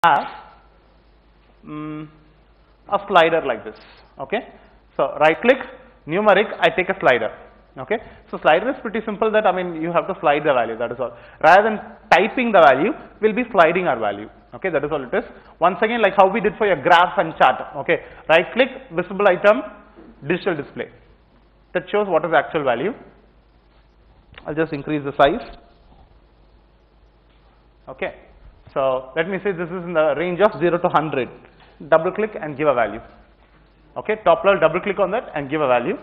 have a slider like this. Okay, so right click, numeric, I take a slider. Okay, so slider is pretty simple, that you have to slide the value, that is all. Rather than typing the value, we'll be sliding our value. Okay, that is all it is. Once again, like how we did for your graph and chart. Okay, right click, visible item, digital display. That shows what is the actual value. I'll just increase the size. Okay, so let me say this is in the range of 0 to 100. Double click and give a value. Okay, top level, double click on that and give a value.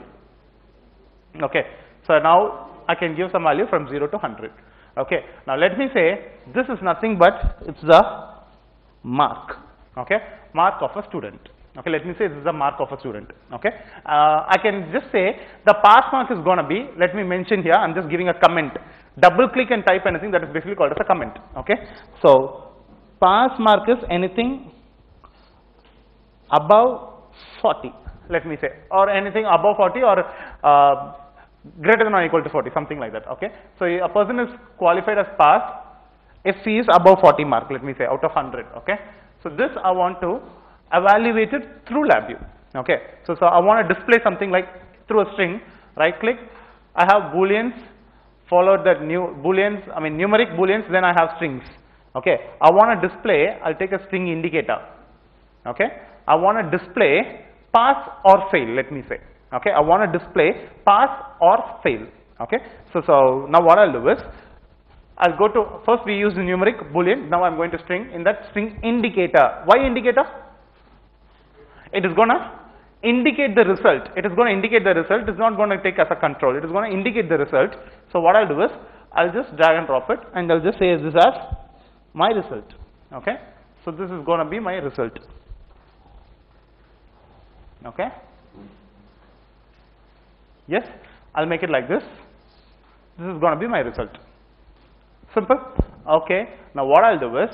Okay, so now I can give some value from 0 to 100. Okay, now let me say this is nothing but it's the mark. Okay, mark of a student. Okay, let me say this is the mark of a student. Okay, I can just say the pass mark is going to be, let me mention here, I'm just giving a comment. Double click and type anything, that is basically called as a comment. Okay, so pass mark is anything above 40, let me say, or anything above 40 or greater than or equal to 40, something like that. Okay, so a person is qualified as passed if he is above 40 mark, let me say, out of 100. Okay, so this I want to evaluate it through Labview. Okay, so I want to display something like through a string. Right click, I have booleans, followed that numeric booleans, then I have strings. Okay, I want to display, I'll take a string indicator. Okay, I want to display pass or fail, let me say. Okay, I want to display pass or fail. Okay, so now what I'll do is, I'll go to, first we use the numeric boolean, now I'm going to string, in that string indicator. Why indicator? It is going to indicate the result. It is going to indicate the result. It is not going to take as a control. It is going to indicate the result. So what I'll do is, I'll just drag and drop it and I'll just say this as my result. Okay, so this is going to be my result. Okay, yes, I'll make it like this. This is going to be my result. Simple. Okay, now what I'll do is,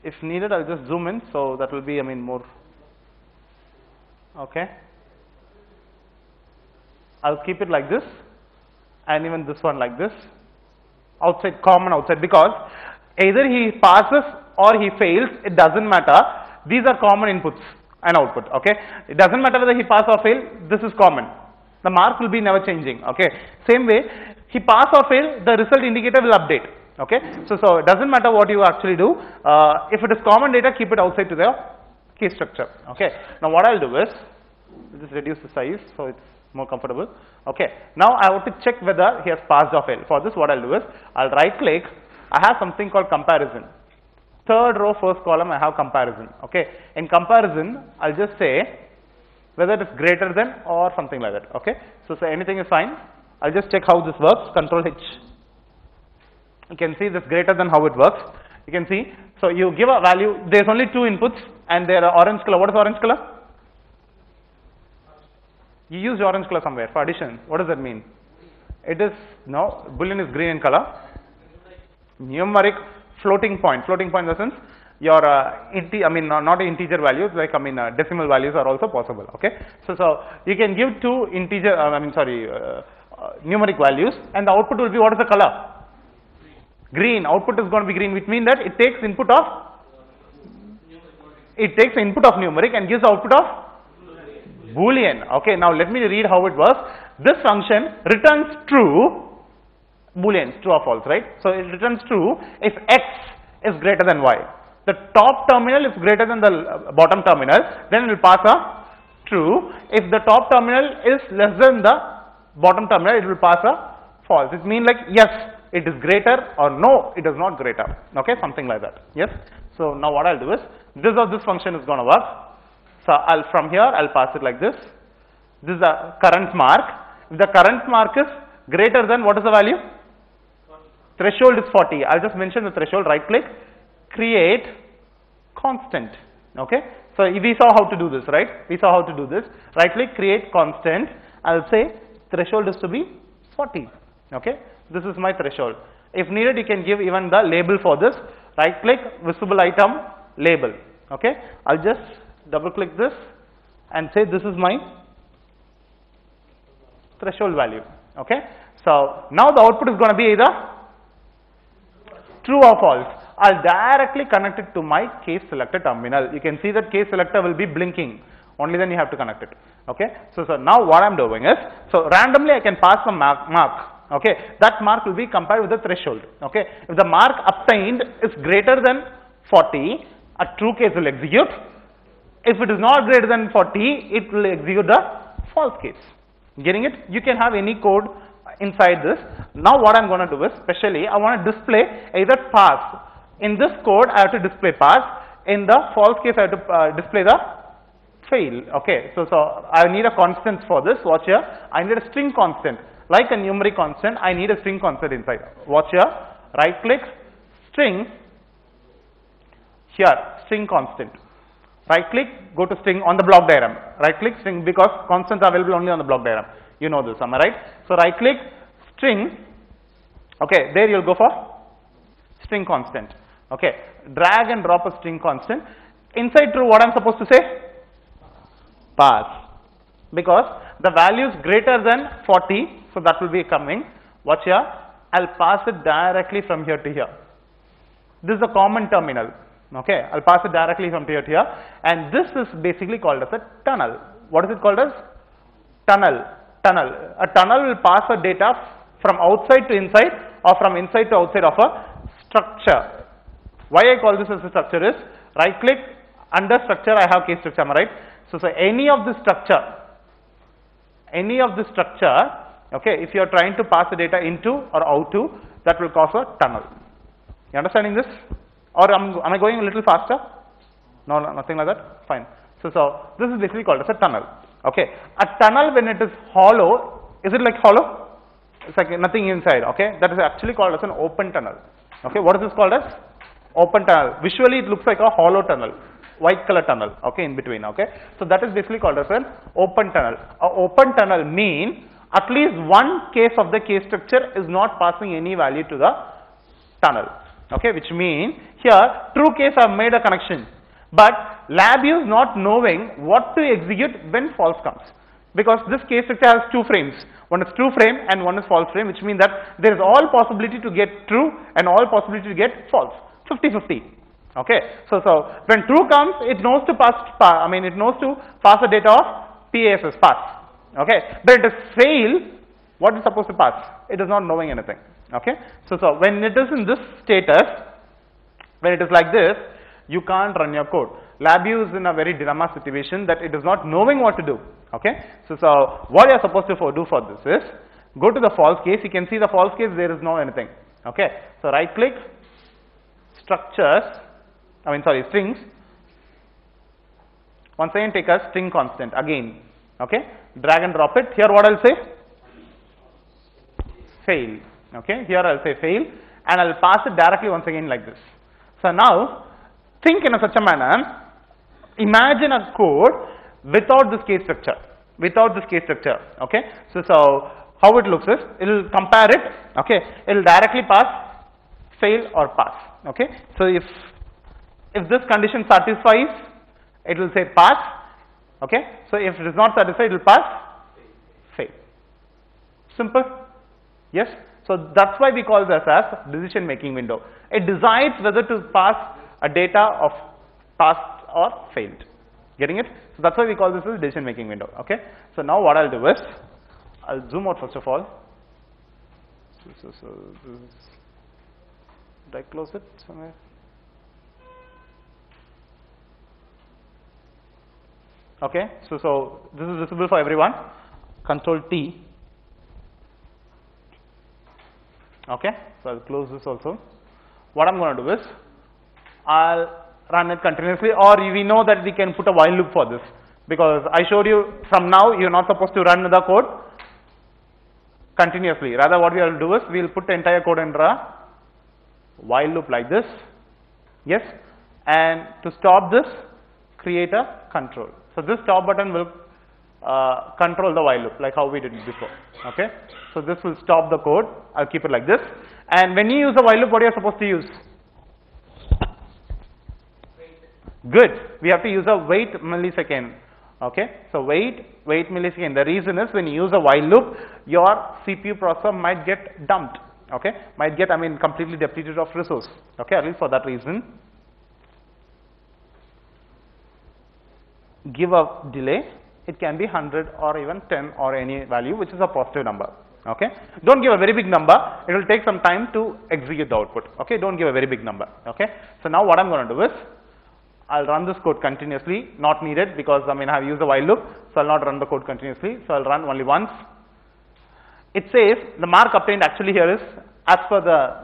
if needed, I'll just zoom in, so that will be more. Okay, I'll keep it like this, and even this one like this, outside, common outside, because either he passes or he fails, it doesn't matter. These are common inputs and output. Okay, it doesn't matter whether he pass or fail, this is common. The mark will be never changing. Okay, same way, he pass or fail, the result indicator will update. Okay, so it doesn't matter what you actually do. If it is common data, keep it outside to the key structure. Okay, now what I'll do is, just reduce the size so it's more comfortable. Okay, now I want to check whether he has passed or failed. For this, what I'll do is, I'll right click, I have something called comparison. Third row, first column, I have comparison. Okay, in comparison, I'll just say whether it is greater than or something like that. Okay, so anything is fine. I'll just check how this works. Control H. You can see this greater than how it works. You can see, so you give a value, there's only two inputs and there are orange color. What is orange color? You used orange color somewhere for addition. What does that mean? It is, no, boolean is green in color. Numeric, floating point. Floating point in the sense, your not integer values, like decimal values are also possible. Okay, so you can give two integer, numeric values, and the output will be, what is the color? Green. Output is going to be green, which means that it takes input of numeric and gives output of boolean. Okay, now let me read how it works. This function returns true, booleans, true or false, right? So it returns true if x is greater than y. The top terminal is greater than the bottom terminal, then it will pass a true. If the top terminal is less than the bottom terminal, it will pass a false. It means like yes, it is greater, or no, it is not greater. Okay, something like that. Yes. So now what I'll do is, this function is going to work. So from here I'll pass it like this. This is the current mark. If the current mark is greater than, what is the value? Threshold is 40. I'll just mention the threshold. Right click, create constant. Okay, so we saw how to do this, right? We saw how to do this. Right click, create constant. I'll say threshold is to be 40. Okay, this is my threshold. If needed, you can give even the label for this. Right click, visible item, label. Okay, I'll just double click this and say this is my threshold value. Okay, so now the output is going to be either true or false. I'll directly connect it to my case selector terminal. You can see that case selector will be blinking. Only then you have to connect it. Okay. So now what I'm doing is, so randomly I can pass a mark. Okay. That mark will be compared with the threshold. Okay. If the mark obtained is greater than 40, a true case will execute. If it is not greater than 40, it will execute the false case. Getting it? You can have any code inside this. Now what I'm going to do is, specially I want to display either pass. In this code I have to display pass. In the false case I have to display the fail. Okay, so I need a constant for this. Watch here. I need a string constant. Like a numeric constant, I need a string constant inside. Watch here. Right click, string. Here, string constant. Right click, go to string on the block diagram. Right click, string, because constants are available only on the block diagram. You know this, am I right? So right click, string. Okay, there you'll go for string constant. Okay, drag and drop a string constant. Inside true, what I'm supposed to say? Pass. Because the value is greater than 40, so that will be coming. Watch here. I'll pass it directly from here to here. This is a common terminal. Okay, I'll pass it directly from here to here, and this is basically called as a tunnel. What is it called as? Tunnel. A tunnel will pass the data from outside to inside or from inside to outside of a structure. Why I call this as a structure is, right click, under structure I have case structure, am I right? So any of this structure, okay, if you are trying to pass the data into or out to, that will cause a tunnel. You understanding this? Or am I going a little faster? No, nothing like that? Fine. So this is basically called as a tunnel. Okay. A tunnel, when it is hollow, is it like hollow? It's like nothing inside. Okay. That is actually called as an open tunnel. Okay. What is this called as? Open tunnel. Visually it looks like a hollow tunnel. White color tunnel. Okay. In between. Okay. So that is basically called as an open tunnel. An open tunnel means at least one case of the case structure is not passing any value to the tunnel. Okay, which means here true case I have made a connection, but Labview is not knowing what to execute when false comes, because this case structure has two frames. One is true frame and one is false frame, which means that there is all possibility to get true and all possibility to get false. 50-50. Okay, so when true comes, it knows to it knows to pass the data of PASS, pass. Okay, but it is fail. What is supposed to pass? It is not knowing anything. Okay, so when it is in this status, when it is like this, you can't run your code. Labview is in a very dilemma situation that it is not knowing what to do. Okay, so what you are supposed to do for this is, go to the false case. You can see the false case, there is no anything. Okay, so right click, strings. Once again take a string constant again. Okay, drag and drop it. Here what I'll say? Fail. Okay, here I'll say fail, and I'll pass it directly once again like this. So now think in such a manner. Imagine a code without this case structure. Okay, so how it looks is, it will compare it. Okay, it will directly pass fail or pass. Okay, so if this condition satisfies, it will say pass. Okay, so if it is not satisfied, it will pass fail. Simple. Yes. So that's why we call this as decision making window. It decides whether to pass a data of passed or failed. Getting it? So that's why we call this as decision making window. Okay. So now what I'll do is, I'll zoom out first of all. So this is, did I close it somewhere? Okay. So this is visible for everyone. Control T. Okay, so I'll close this also. What I'm going to do is, I'll run it continuously, or we know that we can put a while loop for this, because I showed you from now you're not supposed to run the code continuously. Rather what we will do is, we will put the entire code under a while loop like this. Yes, and to stop this, create a control. So this stop button will control the while loop like how we did it before. Okay, so this will stop the code. I'll keep it like this. And when you use a while loop, what are you supposed to use? Good. We have to use a wait millisecond. Okay, so wait millisecond. The reason is, when you use a while loop, your CPU processor might get dumped. okay, might get, completely depleted of resource, okay, at least for that reason. Give a delay, it can be 100 or even 10 or any value which is a positive number, okay. Don't give a very big number, it will take some time to execute the output, okay. Don't give a very big number, okay. So now what I'm going to do is, I'll run this code continuously, not needed because I've used the while loop, so I'll not run the code continuously, so I'll run only once. It says the mark obtained actually here is, as per the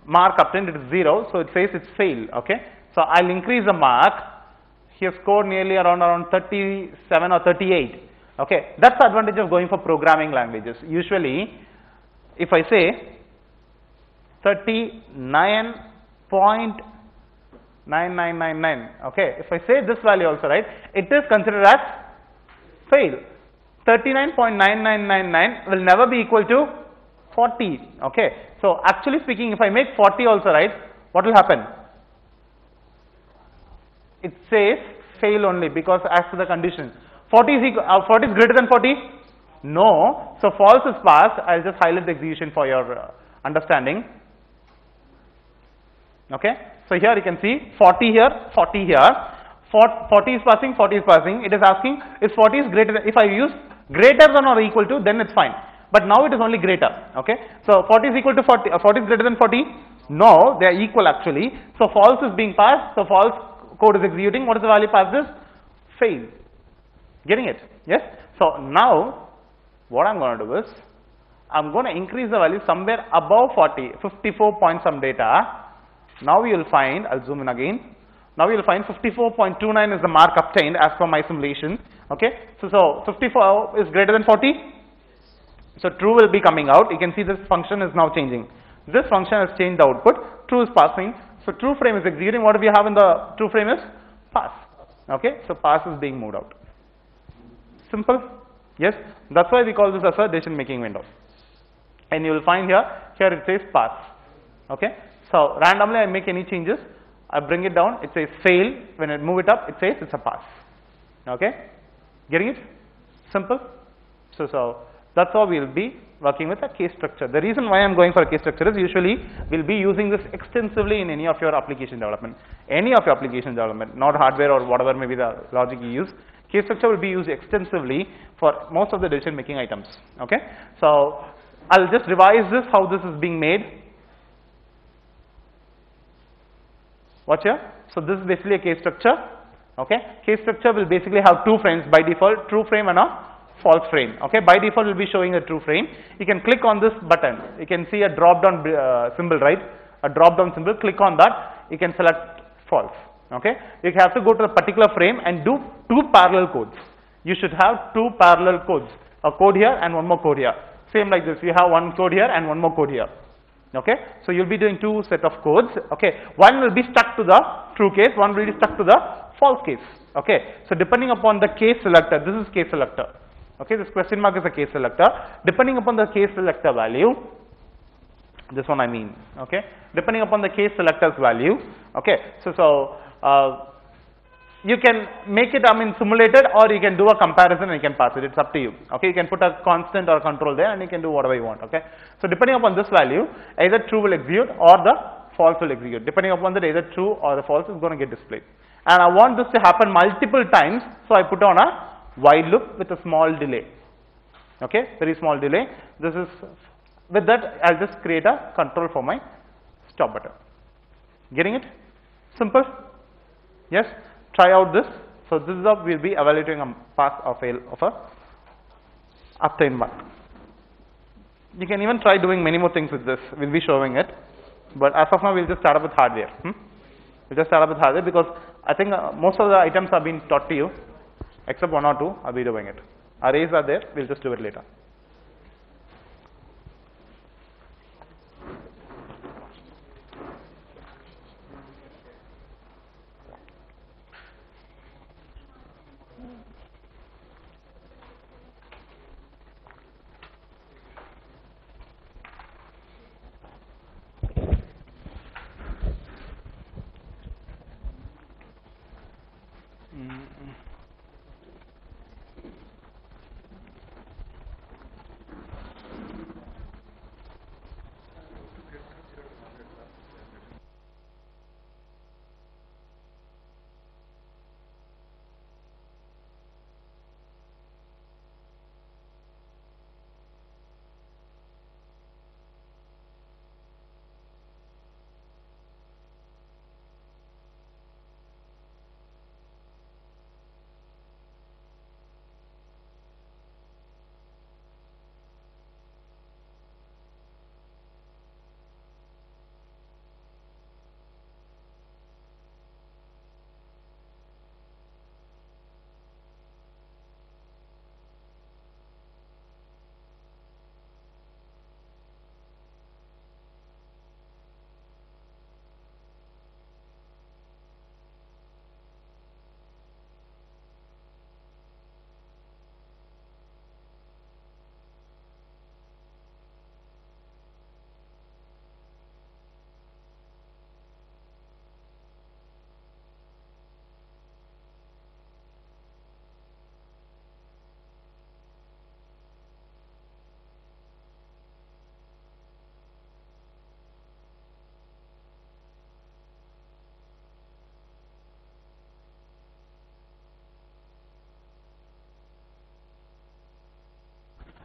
mark obtained it is 0, so it says it's failed, okay. So I'll increase the mark. He has scored nearly around 37 or 38, okay. That's the advantage of going for programming languages. Usually, if I say 39.9999, okay, if I say this value also, right, it is considered as fail. 39.9999 will never be equal to 40, okay. So actually speaking, if I make 40 also, right, what will happen? It says fail only because as per the condition. 40 is greater than 40? No. So false is passed. I'll just highlight the execution for your understanding. Okay. So here you can see 40 here, 40 here. 40 is passing, 40 is passing. It is asking if 40 is greater than, if I use greater than or equal to, then it's fine. But now it is only greater. Okay. So 40 is equal to 40. 40 is greater than 40? No, they are equal actually. So false is being passed. So false code is executing. What is the value passed is? Fail. Getting it? Yes? So now what I'm going to do is I'm going to increase the value somewhere above 40, 54 point some data. Now you will find, I'll zoom in again. Now you will find 54.29 is the mark obtained as per my simulation. Okay? So 54 is greater than 40. So true will be coming out. You can see this function is now changing. This function has changed the output. True is passing. So true frame is executing. What do we have in the true frame is pass. Okay, so pass is being moved out. Simple. Yes, that's why we call this as a decision making window. And you will find here it says pass. Okay, so randomly I make any changes, I bring it down, it says fail. When I move it up, it says it's a pass. Okay, getting it? Simple. So that's how we will be working with a case structure. The reason why I am going for a case structure is usually we will be using this extensively in any of your application development. Any of your application development, not hardware or whatever may be the logic you use. Case structure will be used extensively for most of the decision making items. Okay. So I'll just revise this, how this is being made. Watch here. So this is basically a case structure. Okay. Case structure will basically have two frames by default, true frame and a false frame. Okay, by default will be showing a true frame. You can click on this button. You can see a drop down symbol, right? A drop down symbol. Click on that. You can select false. Okay, you have to go to the particular frame and do two parallel codes. You should have two parallel codes. A code here and one more code here. Same like this. You have one code here and one more code here. Okay, so you'll be doing two set of codes. Okay, one will be stuck to the true case. One will be stuck to the false case. Okay, so depending upon the case selector, this is case selector. Okay, this question mark is a case selector. Depending upon the case selector value, this one I mean, okay, depending upon the case selector's value, okay, so you can make it, simulated, or you can do a comparison and you can pass it. It's up to you. Okay, you can put a constant or control there and you can do whatever you want. Okay, so depending upon this value, either true will execute or the false will execute. Depending upon that, either true or the false is going to get displayed. And I want this to happen multiple times, so I put on a while loop with a small delay. Okay, very small delay. This is, with that I'll just create a control for my stop button. Getting it? Simple? Yes? Try out this. So this is how we'll be evaluating a pass or fail of a obtained mark. You can even try doing many more things with this. We'll be showing it. But as of now, we'll just start up with hardware. We'll just start up with hardware because I think most of the items have been taught to you. Except one or two, I'll be doing it. Arrays are there, we'll just do it later.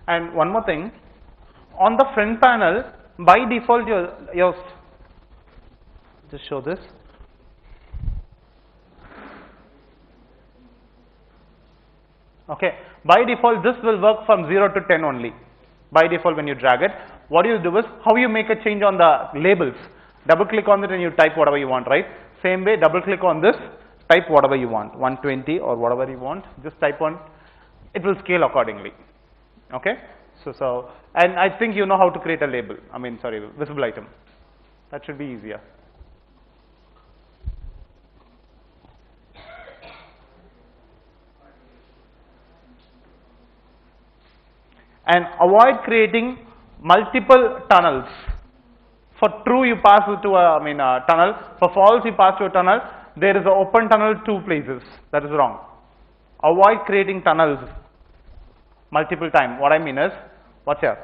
And one more thing, on the front panel, by default, your just show this. Okay, by default, this will work from 0 to 10 only. By default, when you drag it, what you do is, how you make a change on the labels. Double click on it and you type whatever you want, right? Same way, double click on this, type whatever you want, 120 or whatever you want, just type on, it will scale accordingly. Okay, so and I think you know how to create a label, visible item. That should be easier. And avoid creating multiple tunnels. For true, you pass to a tunnel. For false, you pass to a tunnel. There is an open tunnel 2 places. That is wrong. Avoid creating tunnels multiple times. What I mean is, what's here?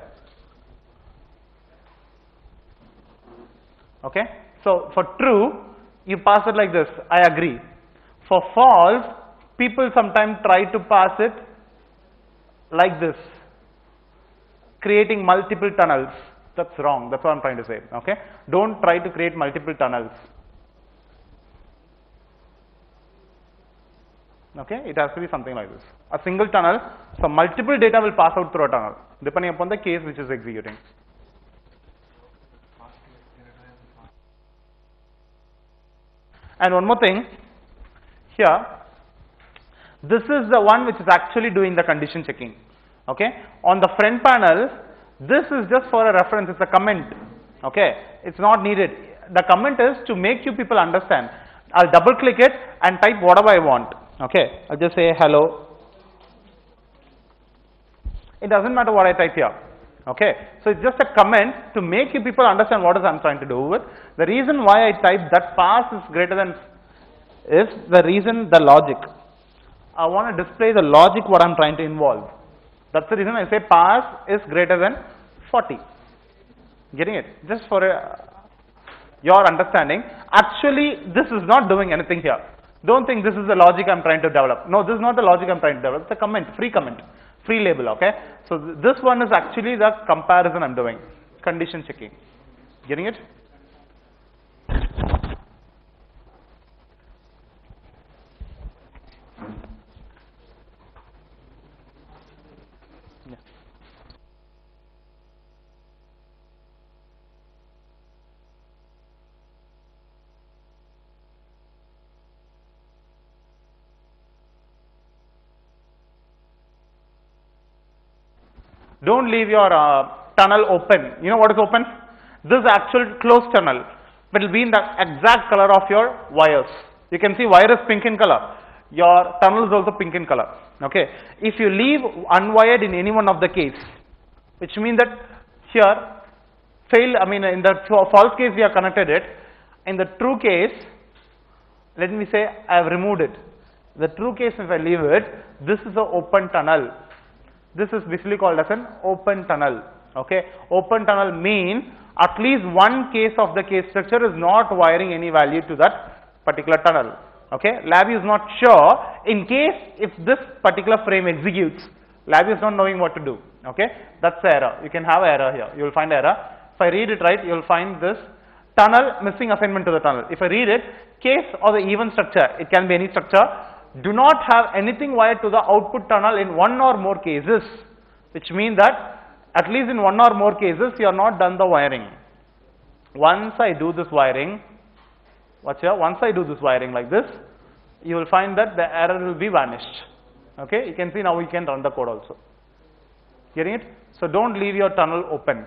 Okay. So for true, you pass it like this. I agree. For false, people sometimes try to pass it like this, creating multiple tunnels. That's wrong. That's what I'm trying to say. Okay. Don't try to create multiple tunnels. Okay. It has to be something like this. A single tunnel. So multiple data will pass out through a tunnel, depending upon the case which is executing. And one more thing. Here, this is the one which is actually doing the condition checking. Okay. On the front panel, this is just for a reference. It's a comment. Okay. It's not needed. The comment is to make you people understand. I'll double click it and type whatever I want. Okay. I'll just say hello. It doesn't matter what I type here. Okay. So it's just a comment to make you people understand what is I'm trying to do with. The reason why I type that pass is greater than is the reason, the logic. I want to display the logic what I'm trying to involve. That's the reason I say pass is greater than 40. Getting it? Just for your understanding. Actually, this is not doing anything here. Don't think this is the logic I'm trying to develop. No, this is not the logic I'm trying to develop. It's a comment, free label. Okay. So this one is actually the comparison I'm doing. Condition checking. Getting it? Don't leave your tunnel open. You know what is open? This is actual closed tunnel. It will be in the exact color of your wires. You can see wire is pink in color. Your tunnel is also pink in color. Okay. If you leave unwired in any one of the case, which means that here in the false case we have connected it. In the true case, let me say I have removed it. The true case, if I leave it, this is an open tunnel. This is basically called as an open tunnel. Okay. Open tunnel means at least one case of the case structure is not wiring any value to that particular tunnel. Okay. Labview is not sure in case if this particular frame executes, Labview is not knowing what to do. Okay. That's the error. You can have error here. You will find error. If I read it right, you will find this tunnel missing assignment to the tunnel. If I read it, case or the even structure, it can be any structure, do not have anything wired to the output tunnel in one or more cases, which means that at least in one or more cases you are not done the wiring. Once I do this wiring, watch here, once I do this wiring like this, you will find that the error will be vanished. Okay, you can see now we can run the code also. Getting it? So don't leave your tunnel open.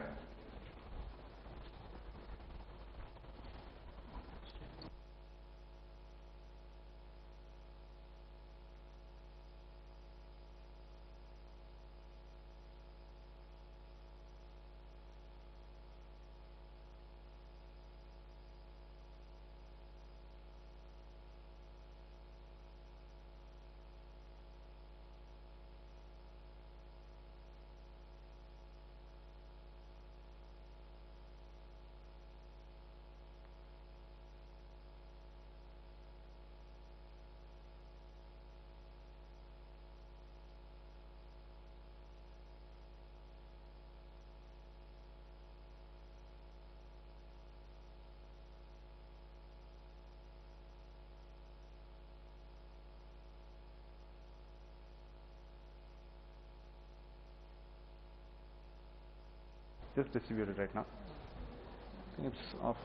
just distributed right now. I think it's off.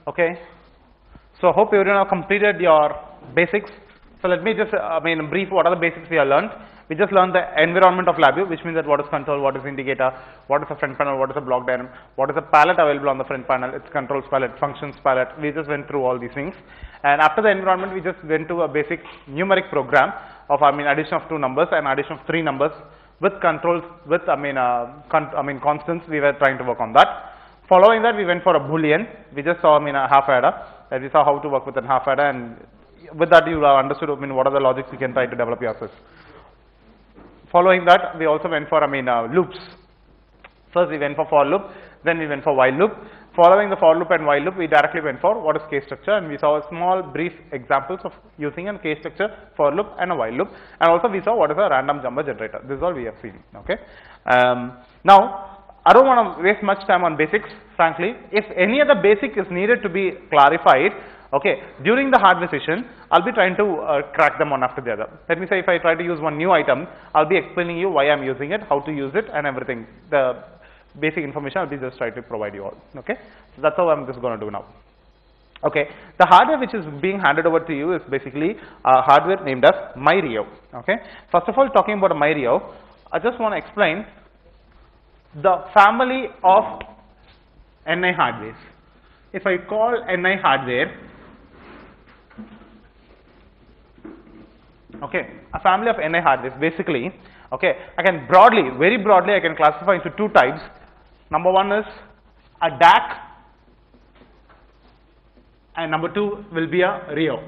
Okay, so hope everyone have completed your basics. So let me just brief what are the basics we have learned. We just learned the environment of Labview, which means that what is control, what is indicator, what is the front panel, what is the block diagram, what is the palette available on the front panel, its controls palette, functions palette. We just went through all these things, and after the environment we just went to a basic numeric program of addition of 2 numbers and addition of 3 numbers with controls with constants. We were trying to work on that. Following that, we went for a Boolean. We just saw a half adder, and we saw how to work with a half adder, and with that you have understood what are the logics you can try to develop yourself. Following that, we also went for loops. First we went for loop, then we went for while loop. Following the for loop and while loop, we directly went for what is case structure, and we saw a small brief examples of using a case structure, for loop and a while loop, and also we saw what is a random number generator. This is all we have seen. Okay. Now I don't want to waste much time on basics, frankly. If any other basic is needed to be clarified, okay, during the hardware session, I'll be trying to crack them one after the other. Let me say if I try to use one new item, I'll be explaining you why I'm using it, how to use it, and everything. The basic information I'll be just trying to provide you all. Okay, so that's how I'm just going to do now. Okay, the hardware which is being handed over to you is basically hardware named as MyRio. Okay, first of all, talking about MyRio, I just want to explain the family of NI hardware. If I call NI hardware, okay, a family of NI hardware, basically, okay, I can broadly, very broadly, I can classify into 2 types. Number 1 is a DAC, and number 2 will be a RIO.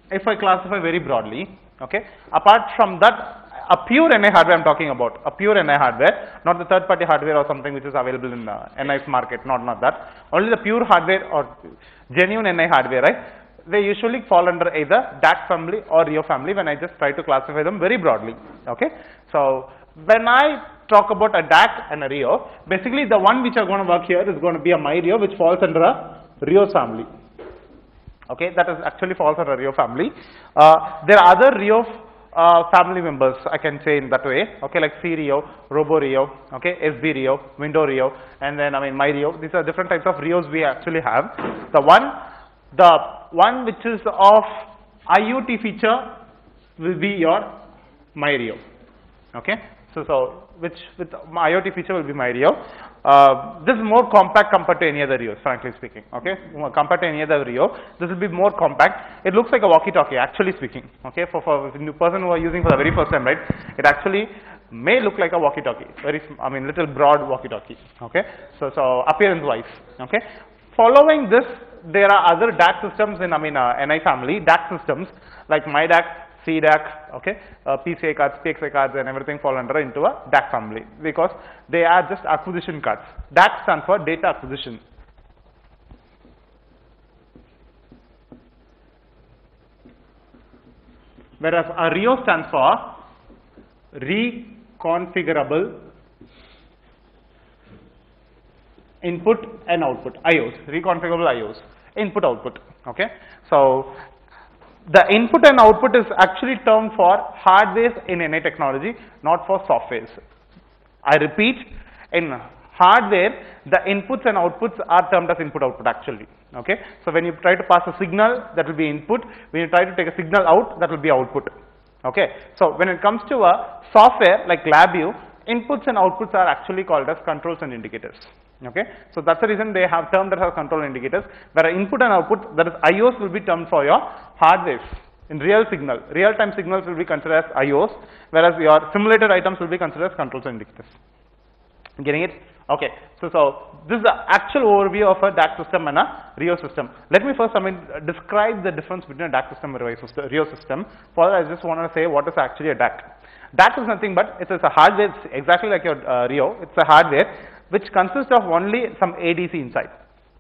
If I classify very broadly, okay, apart from that, a pure NI hardware I'm talking about, a pure NI hardware, not the third party hardware or something which is available in NI's market, not that. Only the pure hardware or genuine NI hardware, right? They usually fall under either DAC family or RIO family when I just try to classify them very broadly. Okay. So when I talk about a DAC and a RIO, basically the one which are going to work here is going to be a MyRio, which falls under a RIO family. Okay, that is actually falls under a RIO family. There are other RIO family members, I can say in that way, okay, like C-RIO, Robo-RIO, okay, SB-RIO, Window-RIO, and then MyRio. These are different types of RIOs we actually have. The one which is of IOT feature will be your MyRio. Okay, so which with IOT feature will be MyRio. This is more compact compared to any other RIO, frankly speaking. Okay, compared to any other RIO, this will be more compact. It looks like a walkie-talkie, actually speaking. Okay, for the new person who are using for the very first time, right? It actually may look like a walkie-talkie, very little broad walkie-talkie. Okay, so appearance-wise. Okay, following this, there are other DAC systems in NI family, DAC systems like MyDAC, CDAC, okay, PCI cards, PXI cards, and everything fall under into a DAC family because they are just acquisition cards. DAC stands for data acquisition. Whereas a RIO stands for reconfigurable input and output, IOs, reconfigurable IOs, input output. Okay, so the input and output is actually termed for hardware in NI technology, not for softwares. I repeat, in hardware, the inputs and outputs are termed as input output actually. Okay, so when you try to pass a signal, that will be input. When you try to take a signal out, that will be output. Okay, so when it comes to a software like Labview, inputs and outputs are actually called as controls and indicators. Okay, so that's the reason they have termed as control indicators, where input and output, that is IOs, will be termed for your hardware. In real time signals will be considered as IOs, whereas your simulated items will be considered as controls and indicators. Getting it? Okay, so this is the actual overview of a DAC system and a RIO system. Let me first describe the difference between a DAC system and a RIO system. Further, I just want to say what is actually a DAC. DAC is nothing but it is a hardware, exactly like your RIO. It's a hardware which consists of only some ADC inside.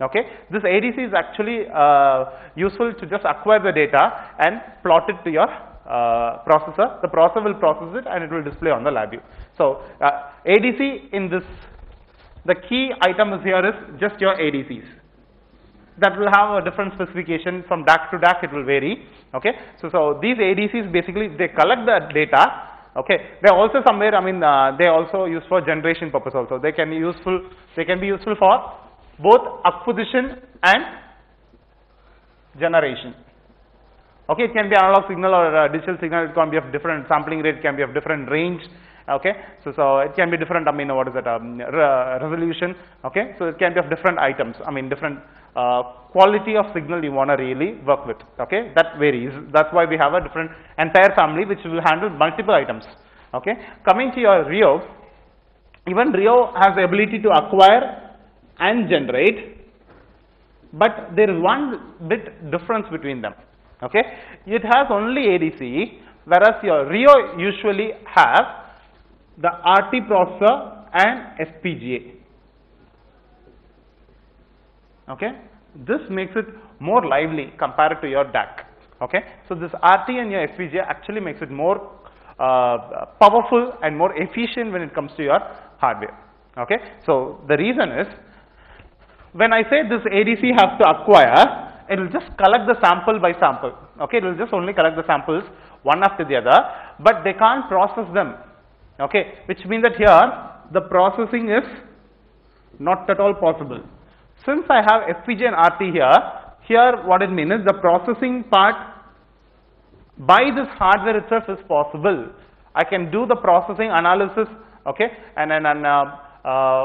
Okay, this ADC is actually useful to just acquire the data and plot it to your processor. The processor will process it and it will display on the Labview. So ADC in this, the key item is here is just your ADCs. That will have a different specification from DAC to DAC, it will vary. Okay, so these ADCs basically they collect the data. Okay, they are also somewhere, they are also used for generation purpose also. They can be useful for both acquisition and generation. Okay, it can be analog signal or digital signal. It can be of different sampling rate, can be of different range. Okay, so it can be different. I mean, what is it? Resolution. Okay, so it can be of different items. I mean, different quality of signal you want to really work with. Okay, that varies. That's why we have a different entire family which will handle multiple items. Okay, coming to your RIO, even RIO has the ability to acquire and generate, but there is one bit difference between them. Okay, it has only ADC, whereas your RIO usually have the RT processor and FPGA. Okay, this makes it more lively compared to your DAC. Okay, so this RT and your FPGA actually makes it more powerful and more efficient when it comes to your hardware. Okay, so the reason is, when I say this ADC has to acquire, it will just collect the sample by sample. Okay, it will just only collect the samples one after the other, but they can't process them. Okay, which means that here the processing is not at all possible. Since I have FPGA and RT here what it means is the processing part by this hardware itself is possible. I can do the processing analysis, okay, and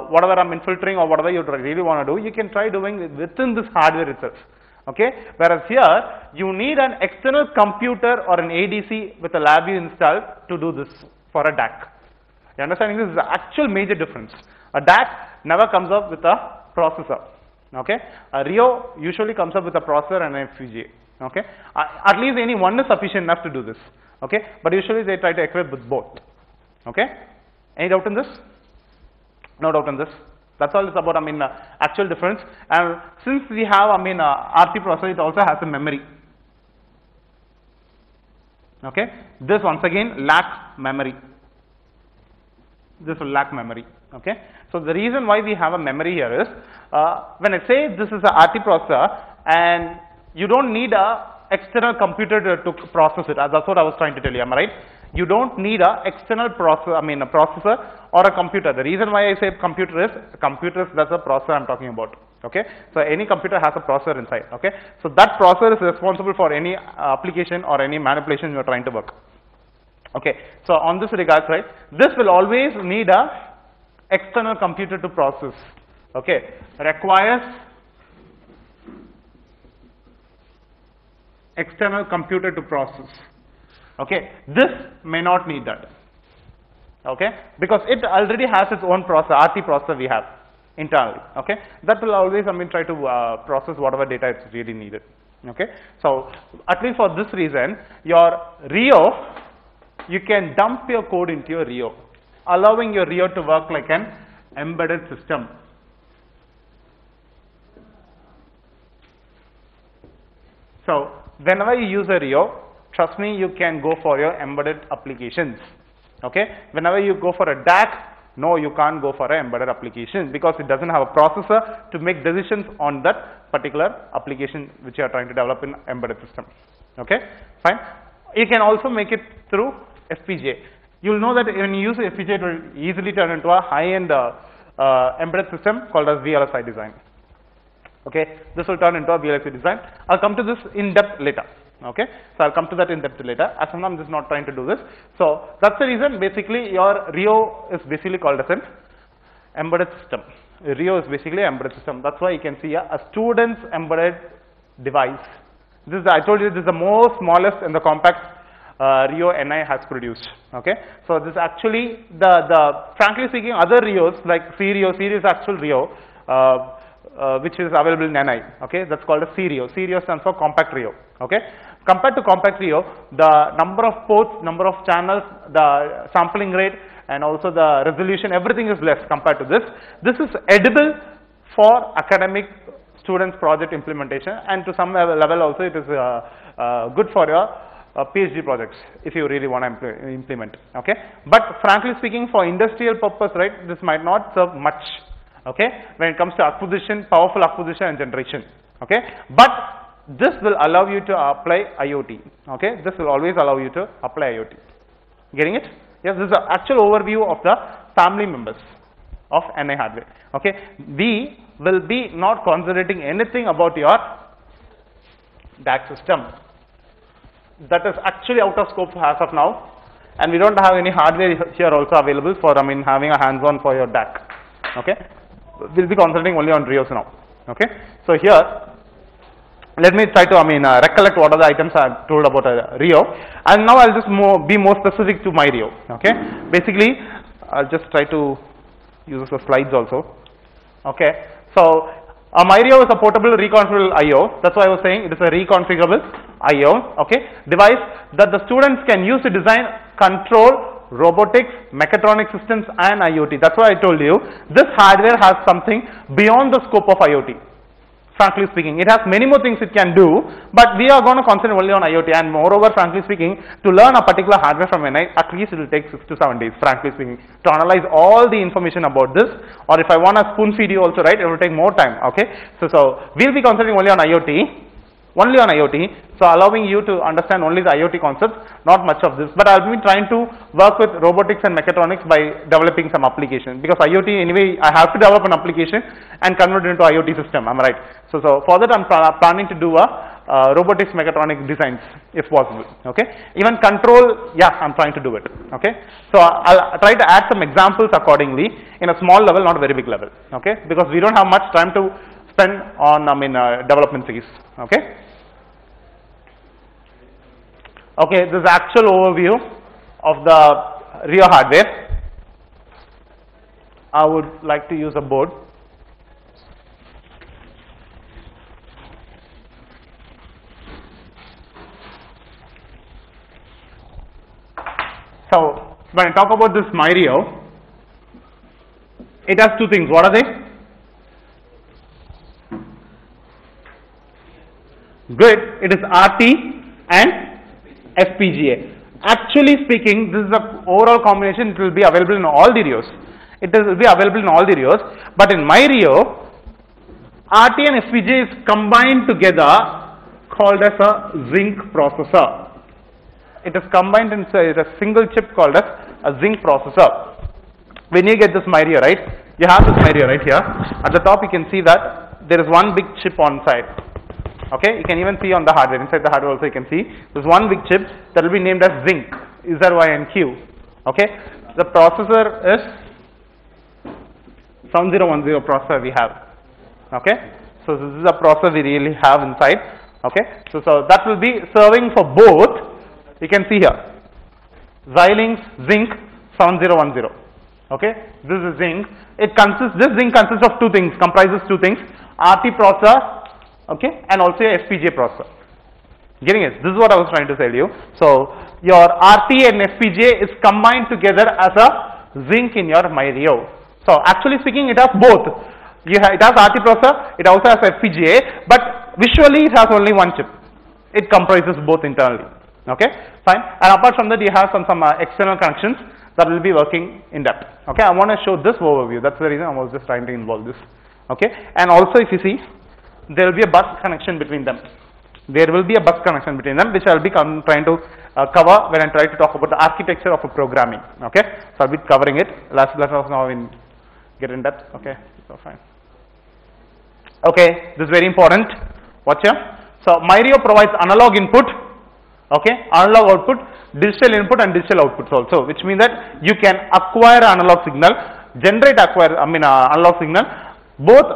whatever I'm filtering or whatever you really want to do, you can try doing it within this hardware itself. Okay, whereas here you need an external computer or an ADC with a Labview installed to do this for a DAC. You understanding? This is the actual major difference. A DAC never comes up with a processor. Okay, a RIO usually comes up with a processor and an FPGA. Okay, at least any one is sufficient enough to do this. Okay, but usually they try to equip with both. Okay, any doubt in this? No doubt in this. That's all it's about. I mean, actual difference. And since we have, I mean, RT processor, it also has a memory. Okay, this once again lacks memory. This will lack memory. Okay, so the reason why we have a memory here is, when I say this is a RT processor and you don't need a external computer to process it. That's what I was trying to tell you. Am I right? You don't need a external processor. I mean, a processor or a computer. The reason why I say computer is that's a processor I'm talking about. Okay, so any computer has a processor inside. Okay, so that processor is responsible for any application or any manipulation you are trying to work. Okay, so on this regards, right, this will always need a external computer to process. Okay, requires external computer to process. Okay, this may not need that. Okay, because it already has its own processor, RT processor we have internally. Okay, that will always, I mean, try to process whatever data is really needed. Okay, so at least for this reason, your RIO, you can dump your code into your RIO, allowing your RIO to work like an embedded system. So whenever you use a RIO, trust me, you can go for your embedded applications. Okay, whenever you go for a DAC, no, you can't go for an embedded application because it doesn't have a processor to make decisions on that particular application which you are trying to develop in embedded system. Okay, fine. You can also make it through FPGA. You will know that when you use FPGA, it will easily turn into a high-end embedded system called as VLSI design. Okay, this will turn into a VLSI design. I'll come to this in depth later. Okay, so I'll come to that in depth later. As of now, I'm just not trying to do this. So that's the reason. Basically, your RIO is basically called as an embedded system. RIO is basically an embedded system. That's why you can see a student's embedded device. This is, I told you, this is the most smallest and the compact RIO NI has produced. Okay, so this actually frankly speaking, other RIOs like C-RIO, series actual RIO, which is available in NI. Okay, that's called a C-RIO. C-RIO stands for compact RIO. Okay, compared to compact RIO, the number of ports, number of channels, the sampling rate, and also the resolution, everything is less compared to this. This is edible for academic students' project implementation, and to some level also it is good for your PhD projects if you really want to implement. Okay, but frankly speaking, for industrial purpose, right, this might not serve much. Okay, when it comes to acquisition, powerful acquisition and generation. Okay, but this will allow you to apply IoT. Okay, this will always allow you to apply IoT. Getting it? Yes, this is the actual overview of the family members of NI hardware. Okay, we will be not concentrating anything about your DAC system. That is actually out of scope as of now, and we don't have any hardware here also available for having a hands-on for your DAC. Okay, we'll be concentrating only on RIOs now. Okay, so here let me try to recollect what are the items I told about a RIO, and now I'll just be more specific to my RIO. Okay, basically I'll just try to use the slides also. Okay, so my RIO is a portable reconfigurable IO. That's why I was saying it is a reconfigurable IO. Okay, device that the students can use to design, control robotics, mechatronic systems and IoT. That's why I told you this hardware has something beyond the scope of IoT. Frankly speaking, it has many more things it can do, but we are going to concentrate only on IoT, and moreover, frankly speaking, to learn a particular hardware from NI, at least it will take 6 to 7 days, frankly speaking, to analyze all the information about this, or if I want to spoon feed you also, right, it will take more time. Okay, so we'll be concentrating only on IoT. So allowing you to understand only the IoT concepts, not much of this, but I'll be trying to work with robotics and mechatronics by developing some application, because IoT anyway I have to develop an application and convert it into IoT system, am I right? So for that I'm planning to do a robotics mechatronic designs if possible. Okay, even control, yeah, I'm trying to do it. Okay, so I'll try to add some examples accordingly in a small level, not a very big level. Okay, because we don't have much time to spend on development phase. Okay. Okay, this is actual overview of the RIO hardware. I would like to use a board. So when I talk about this my RIO, it has two things. What are they? Good. It is RT and FPGA. Actually speaking, this is the overall combination. It will be available in all the RIOs. It will be available in all the RIOs. But in my RIO, RT and FPGA is combined together, called as a Zinc processor. It is combined in a single chip called as a Zinc processor. When you get this my RIO, right? You have this my RIO right here. At the top, you can see that there is one big chip on side. Okay, you can even see on the hardware, inside the hardware also you can see there's one big chip that will be named as Zinc, ZYNQ. Okay, the processor is 7010 processor we have. Okay, so this is a processor we really have inside. Okay, so that will be serving for both. You can see here Xilinx Zinc 7010. Okay, this is Zinc. This Zinc consists of two things, comprises two things: RT processor, okay, and also a FPGA processor. Getting it? This is what I was trying to tell you. So your RT and FPGA is combined together as a Zinc in your my RIO. So actually speaking, it has both. It has RT processor, it also has FPGA, but visually it has only one chip. It comprises both internally. Okay, fine. And apart from that, you have some external connections that will be working in depth. Okay, I want to show this overview. That's the reason I was just trying to involve this. Okay, and also if you see, there will be a bus connection between them. There will be a bus connection between them, which I will be trying to cover when I try to talk about the architecture of a programming. Okay, so I'll be covering it. Let us now get in depth. Okay, so fine. Okay, this is very important. Watch here. So my RIO provides analog input, okay, analog output, digital input and digital outputs also, which means that you can acquire analog signal, analog signal, both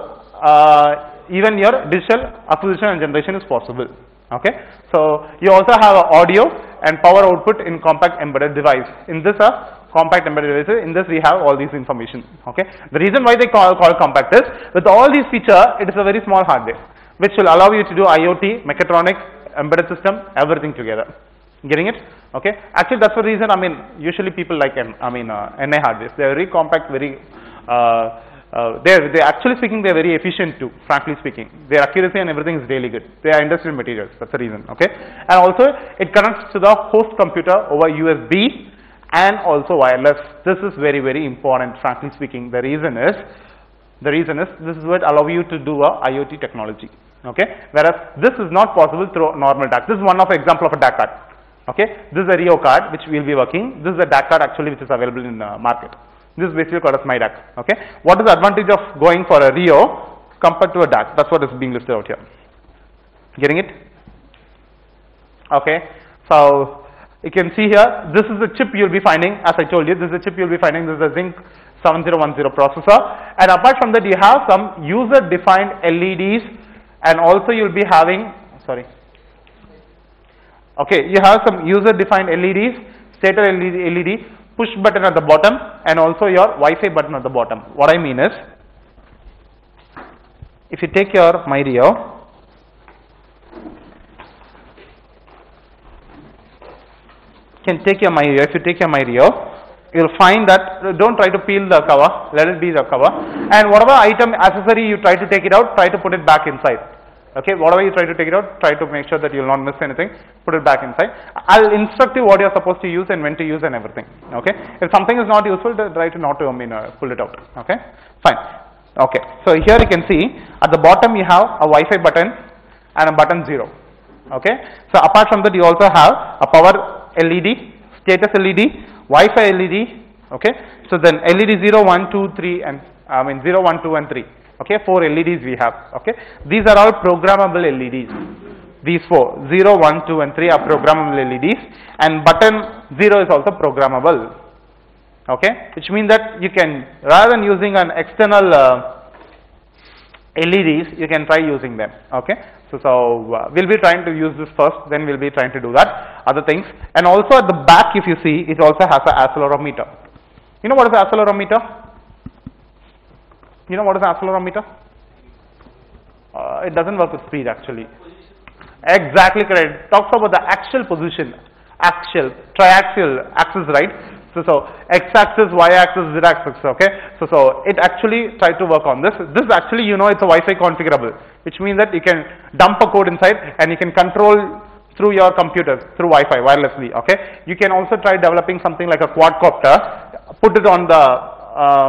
even your digital acquisition and generation is possible. Okay, so you also have audio and power output in compact embedded device. In this compact embedded devices, in this we have all these information. Okay, the reason why they call compact is, with all these features, it is a very small hardware which will allow you to do IoT, mechatronics, embedded system, everything together. Getting it? Okay, actually that's the reason, usually people like NI hardware. They are very compact, very they actually speaking, they are very efficient too, frankly speaking. Their accuracy and everything is really good. They are industrial materials, that's the reason. Okay, and also it connects to the host computer over USB and also wireless. This is very, very important, frankly speaking. The reason is this is what allow you to do a IoT technology. Okay, whereas this is not possible through normal DAC. This is one of example of a DAC card. Okay, this is a RIO card which we will be working. This is a DAC card actually which is available in the market. This is basically called as my DAC. Okay, what is the advantage of going for a RIO compared to a DAC? That's what is being listed out here. Getting it? Okay, so you can see here, this is the chip you'll be finding. As I told you, this is the chip you'll be finding. This is a Zinc 7010 processor, and apart from that, you have some user defined LEDs, and also you'll be having, sorry, okay, you have some user defined LEDs, stator LED, push button at the bottom, and also your Wi-Fi button at the bottom. What I mean is, if you take your MyRio, if you take your MyRio, you'll find that, don't try to peel the cover, let it be the cover, and whatever item accessory you try to take it out, try to put it back inside. Okay, whatever you try to take it out, try to make sure that you will not miss anything, put it back inside. I'll instruct you what you are supposed to use and when to use and everything. Okay, if something is not useful, try to not to pull it out. Okay, fine. Okay, so here you can see at the bottom you have a Wi-Fi button and a button 0. Okay, so apart from that, you also have a power LED, status LED, Wi-Fi LED. Okay, so then LED 0, 1, 2, 3, and 0, 1, 2, and 3. Okay, 4 LEDs we have. Okay, these are all programmable LEDs. These 4, 0, 1, 2, and 3 are programmable LEDs, and button 0 is also programmable. Okay, which means that you can, rather than using an external LEDs, you can try using them. Okay, so we'll be trying to use this first, then we'll be trying to do that other things. And also at the back, if you see, it also has an accelerometer. You know what is an accelerometer? You know what is an accelerometer? It doesn't work with speed actually. Exactly correct. It talks about the actual position, axial, triaxial axis, right? So x-axis, y-axis, z-axis. Okay. So it actually tried to work on this. This actually, you know, it's a Wi-Fi configurable, which means that you can dump a code inside and you can control through your computer through Wi-Fi wirelessly. Okay. You can also try developing something like a quadcopter, put it on the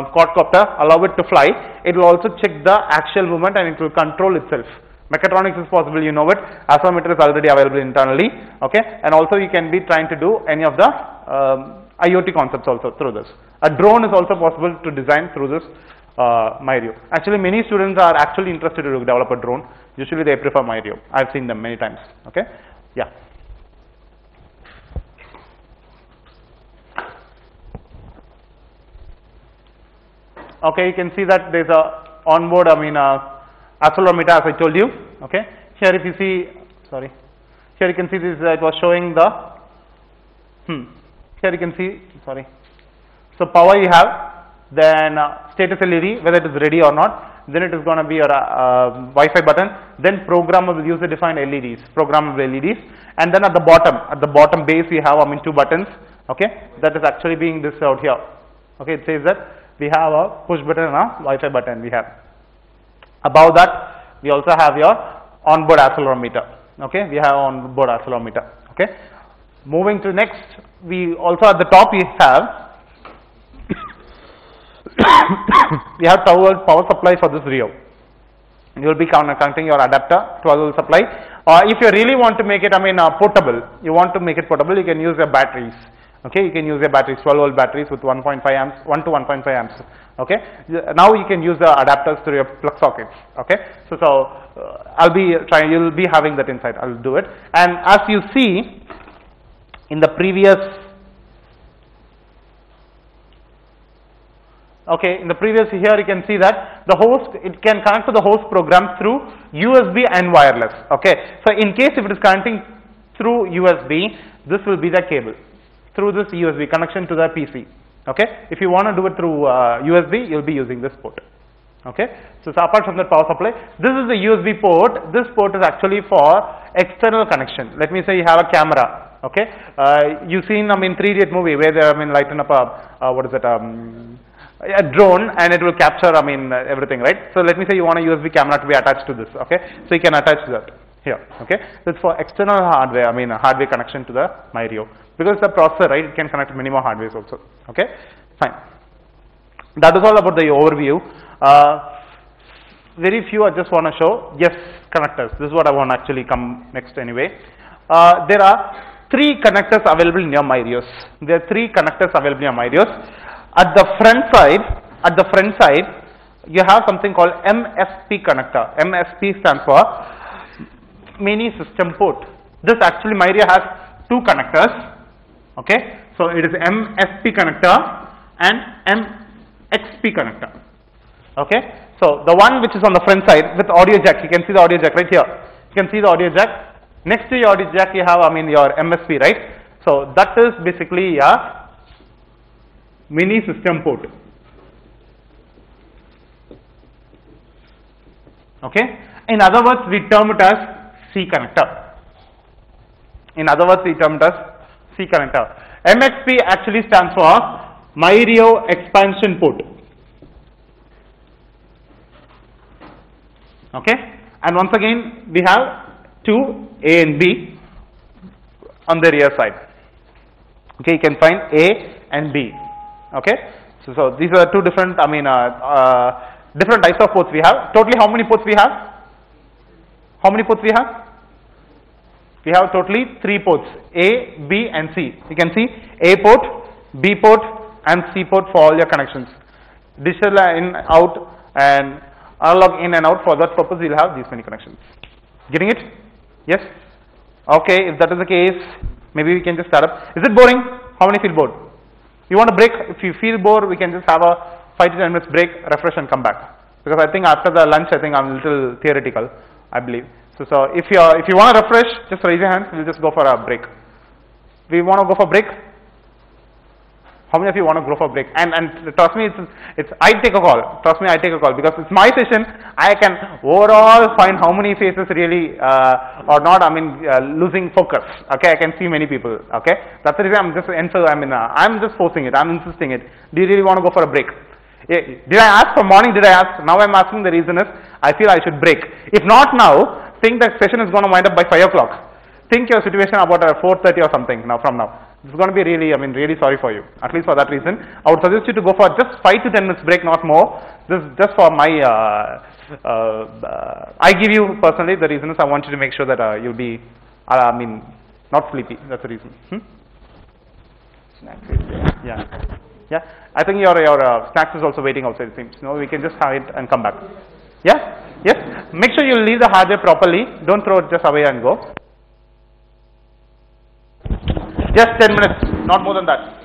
quadcopter, allow it to fly. It will also check the axial movement and it will control itself. Mechatronics is possible, you know it. Accelerometer is already available internally. Okay, and also you can be trying to do any of the IOT concepts also through this. A drone is also possible to design through this MyRio. Actually, many students are actually interested to develop a drone. Usually they prefer MyRio. I've seen them many times. Okay, yeah. Okay, you can see that there's a onboard, accelerometer, as I told you. Okay, here if you see, sorry, here you can see this. It was showing the. Here you can see, sorry. So power you have, then status LED, whether it is ready or not. Then it is going to be your Wi-Fi button. Then programmable user-defined LEDs, programmable LEDs, and then at the bottom base we have 2 buttons. Okay, that is actually being this out here. Okay, it says that we have a push button and a Wi-Fi button we have. Above that, we also have your onboard accelerometer. Okay, we have onboard accelerometer. Okay, moving to next, we also at the top we have we have power supply for this Rio. You will be connecting your adapter 12 volt supply. If you really want to make it, portable, you want to make it portable, you can use your batteries. Okay, you can use your batteries, 12 volt batteries with 1.5 amps, 1 to 1.5 amps. Okay, now you can use the adapters through your plug sockets. Okay, so I'll be trying, you'll be having that inside. I'll do it. And as you see in the previous, okay, in the previous here you can see that the host, it can connect to the host program through USB and wireless. Okay, so in case if it is connecting through USB, this will be the cable. Through this USB connection to the PC. Okay, if you want to do it through USB, you'll be using this port. Okay, so apart from the power supply, this is the USB port. This port is actually for external connection. Let me say you have a camera. Okay, you've seen 3 idiot movie where they lighten up a drone and it will capture everything, right? So let me say you want a USB camera to be attached to this. Okay, so you can attach that here. Okay, so it's for external hardware, hardware connection to the MyRio, because the processor, right, it can connect many more hardwares also. Okay, fine. That is all about the overview. Very few I just want to show. Yes, connectors. This is what I want to actually come next anyway. There are 3 connectors available in your MyRios. There are 3 connectors available in your MyRios. At the front side, you have something called MSP connector. MSP stands for Mini System Port. This actually my area has two connectors. Okay, so it is MSP connector and MXP connector. Okay, so the one which is on the front side with audio jack, you can see the audio jack right here. You can see the audio jack. Next to your audio jack you have, your MSP, right? So that is basically a mini system port. Okay, in other words we term it as C connector. In other words we term it as C connector. MXP actually stands for Myrio expansion port. Okay, and once again we have two A and B on the rear side. Okay, you can find A and B. Okay, so these are two different different types of ports we have. Totally how many ports we have? How many ports we have? We have totally 3 ports, A, B and C. You can see A port, B port and C port for all your connections. Digital in, out and analog in and out. For that purpose you will have these many connections. Getting it? Yes? Okay, if that is the case, maybe we can just start up. Is it boring? How many feel bored? You want a break? If you feel bored, we can just have a 5 to 10 minutes break, refresh and come back. Because I think after the lunch, I think I'm a little theoretical, I believe. So if you want to refresh, just raise your hands, we'll just go for a break. We want to go for break? How many of you want to go for a break? And trust me, it's I take a call. Trust me, I take a call because it's my session. I can overall find how many faces really or not. Losing focus. Okay, I can see many people. Okay, that's the reason I'm just forcing it. I'm insisting it. Do you really want to go for a break? Did I ask from morning? Did I ask? Now I'm asking. The reason is I feel I should break. If not now, think that session is going to wind up by 5 o'clock. Think your situation about 4:30 or something now from now. It's going to be really, really sorry for you. At least for that reason, I would suggest you to go for just 5 to 10 minutes break, not more. This is just for my, I give you personally, the reason is I want you to make sure that you'll be, not sleepy. That's the reason. Yeah. Yeah. I think your snacks is also waiting outside, it seems. No, we can just have it and come back. Yeah? Yes? Make sure you leave the hardware properly. Don't throw it just away and go. Just 10 minutes, not more than that.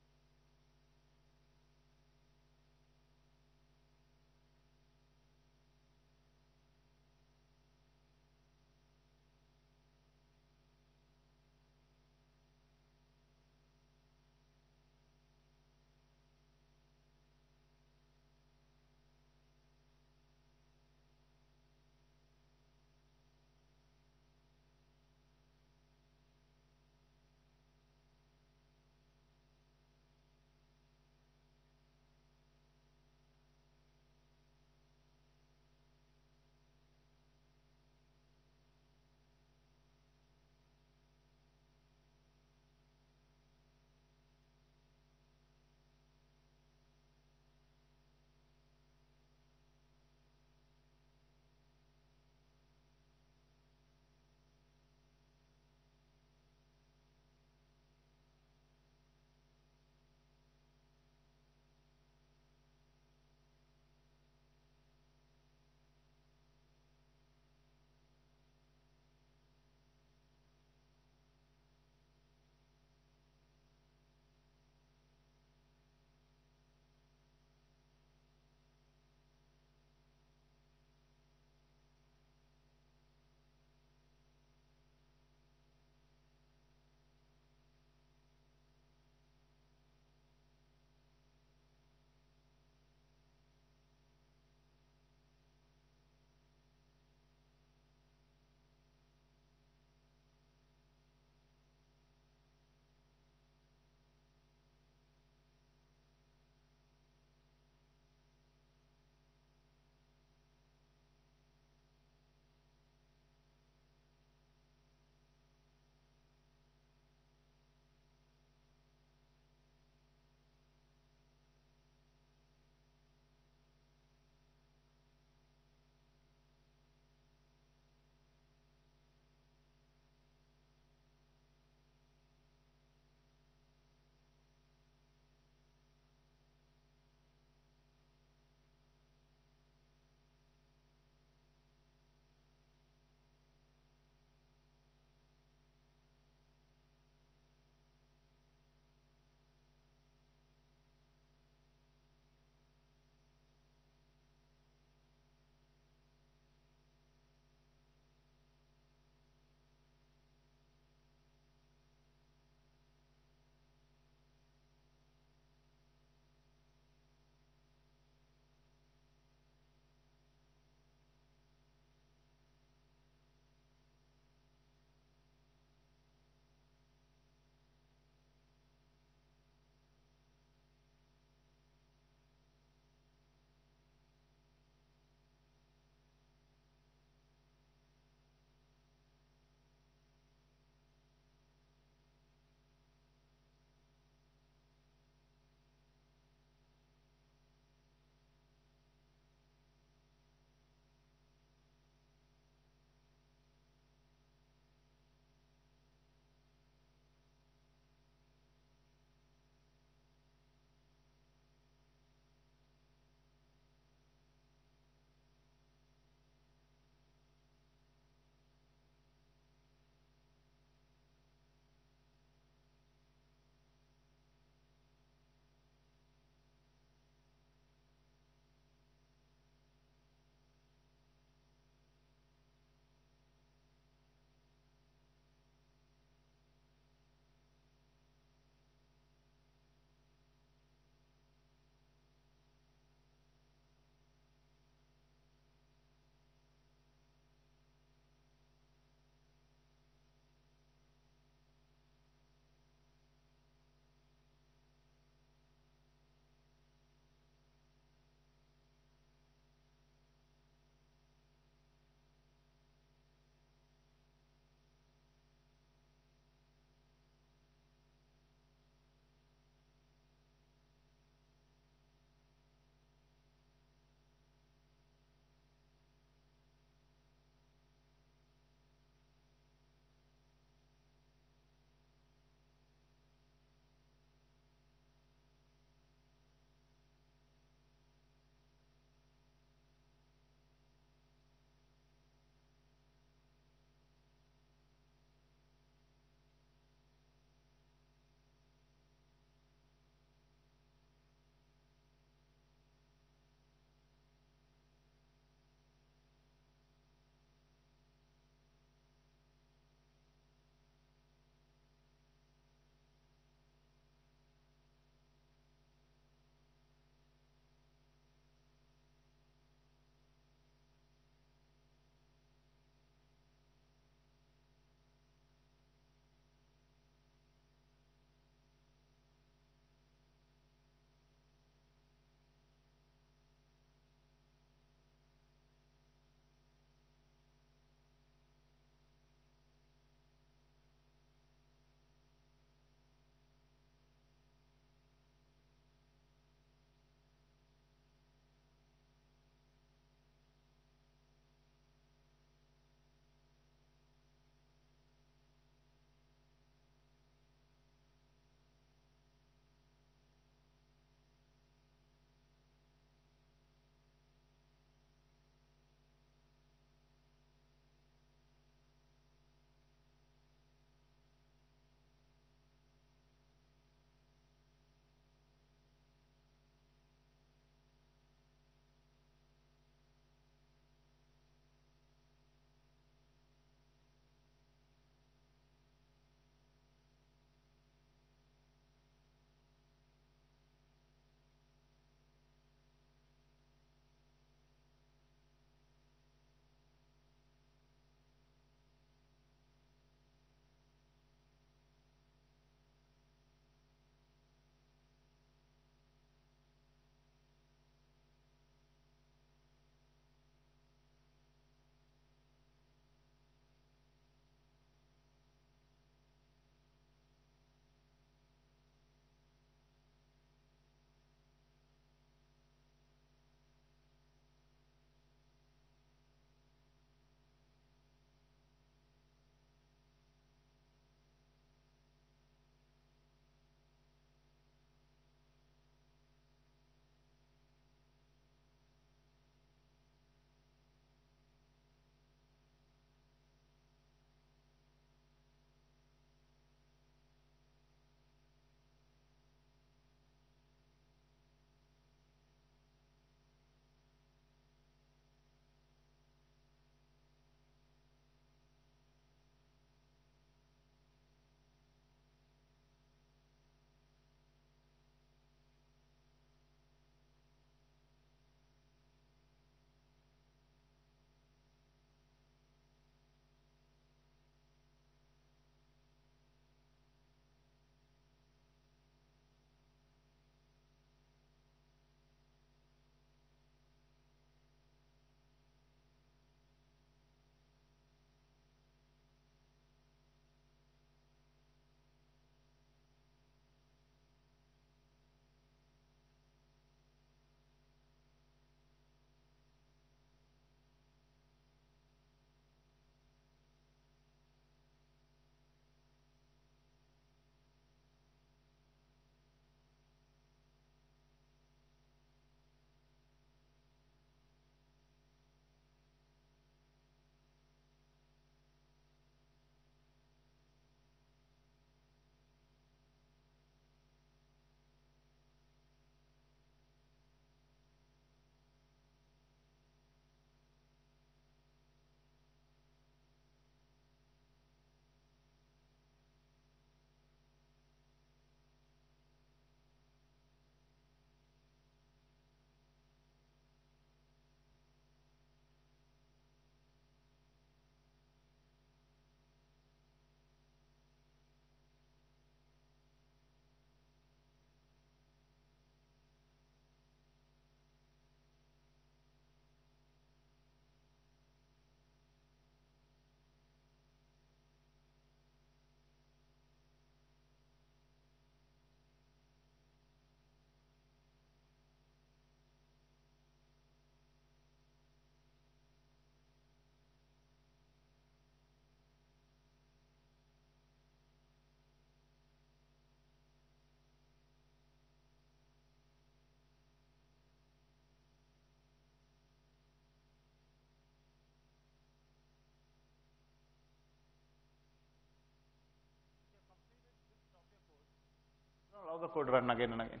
the code run again and again.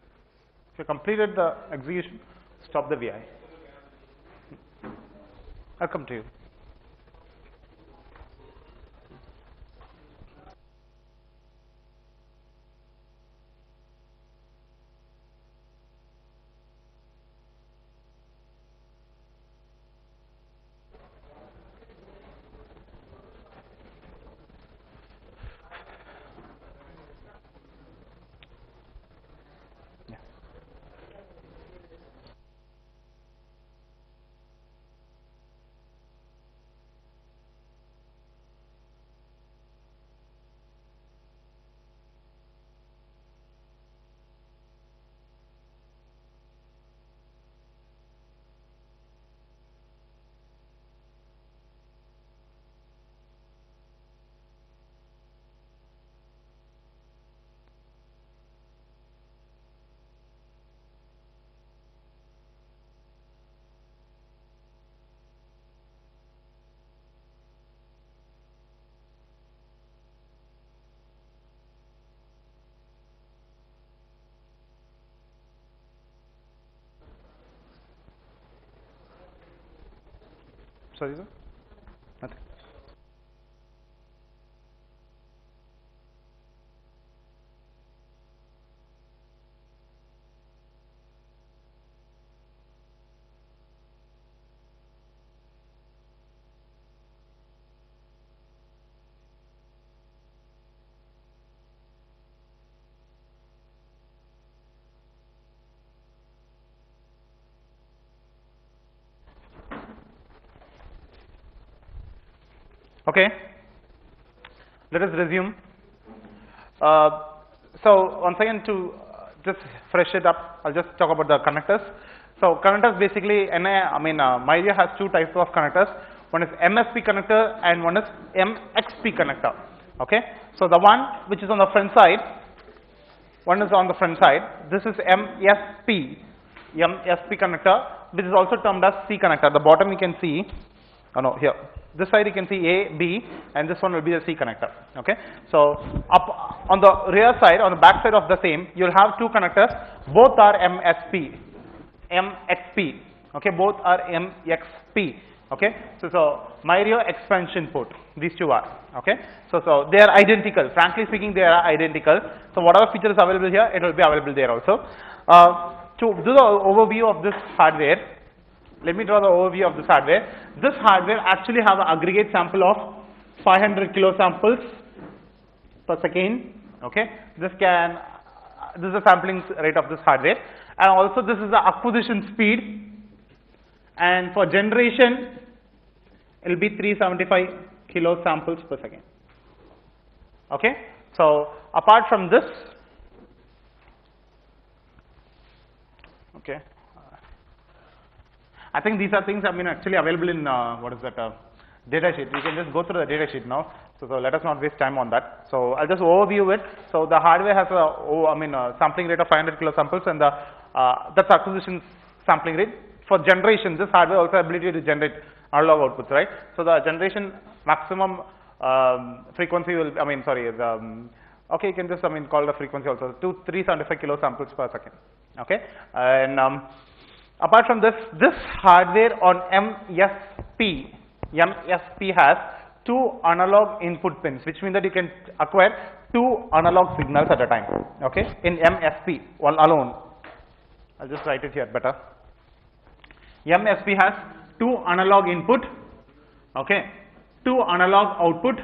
If you completed the execution, stop the VI. I'll come to you. Sorry, sir? Nothing. Okay, let us resume. So once again, to just fresh it up, I'll just talk about the connectors. So connectors basically, MyRio has two types of connectors. One is MSP connector and one is MXP connector. Okay, so the one which is on the front side, one is on the front side. This is MSP connector, which is also termed as C connector. The bottom you can see, oh no, here. This side you can see A, B, and this one will be the C connector. Okay, so up on the rear side, on the back side of the same, you'll have two connectors. Both are MXP. Okay, both are MXP. Okay, so MyRio expansion port. These two are. Okay, so they are identical. Frankly speaking, they are identical. So whatever feature is available here, it will be available there also. To do the overview of this hardware. Let me draw the overview of this hardware. This hardware actually have an aggregate sample of 500 kilo samples per second. Okay, this is the sampling rate of this hardware, and also this is the acquisition speed. And for generation, it will be 375 kilo samples per second. Okay, so apart from this, okay. I think these are things actually available in data sheet. We can just go through the data sheet now. So let us not waste time on that. So I'll just overview it. So the hardware has a sampling rate of 500 kilo samples, and that's acquisition sampling rate. For generation, this hardware also ability to generate analog outputs, right? So the generation maximum frequency will, okay, you can just call the frequency also 375 kilo samples per second. Okay, and apart from this, this hardware on MSP has two analog input pins, which means that you can acquire two analog signals at a time. Okay, in MSP one alone. I'll just write it here better. MSP has two analog input, okay, two analog output,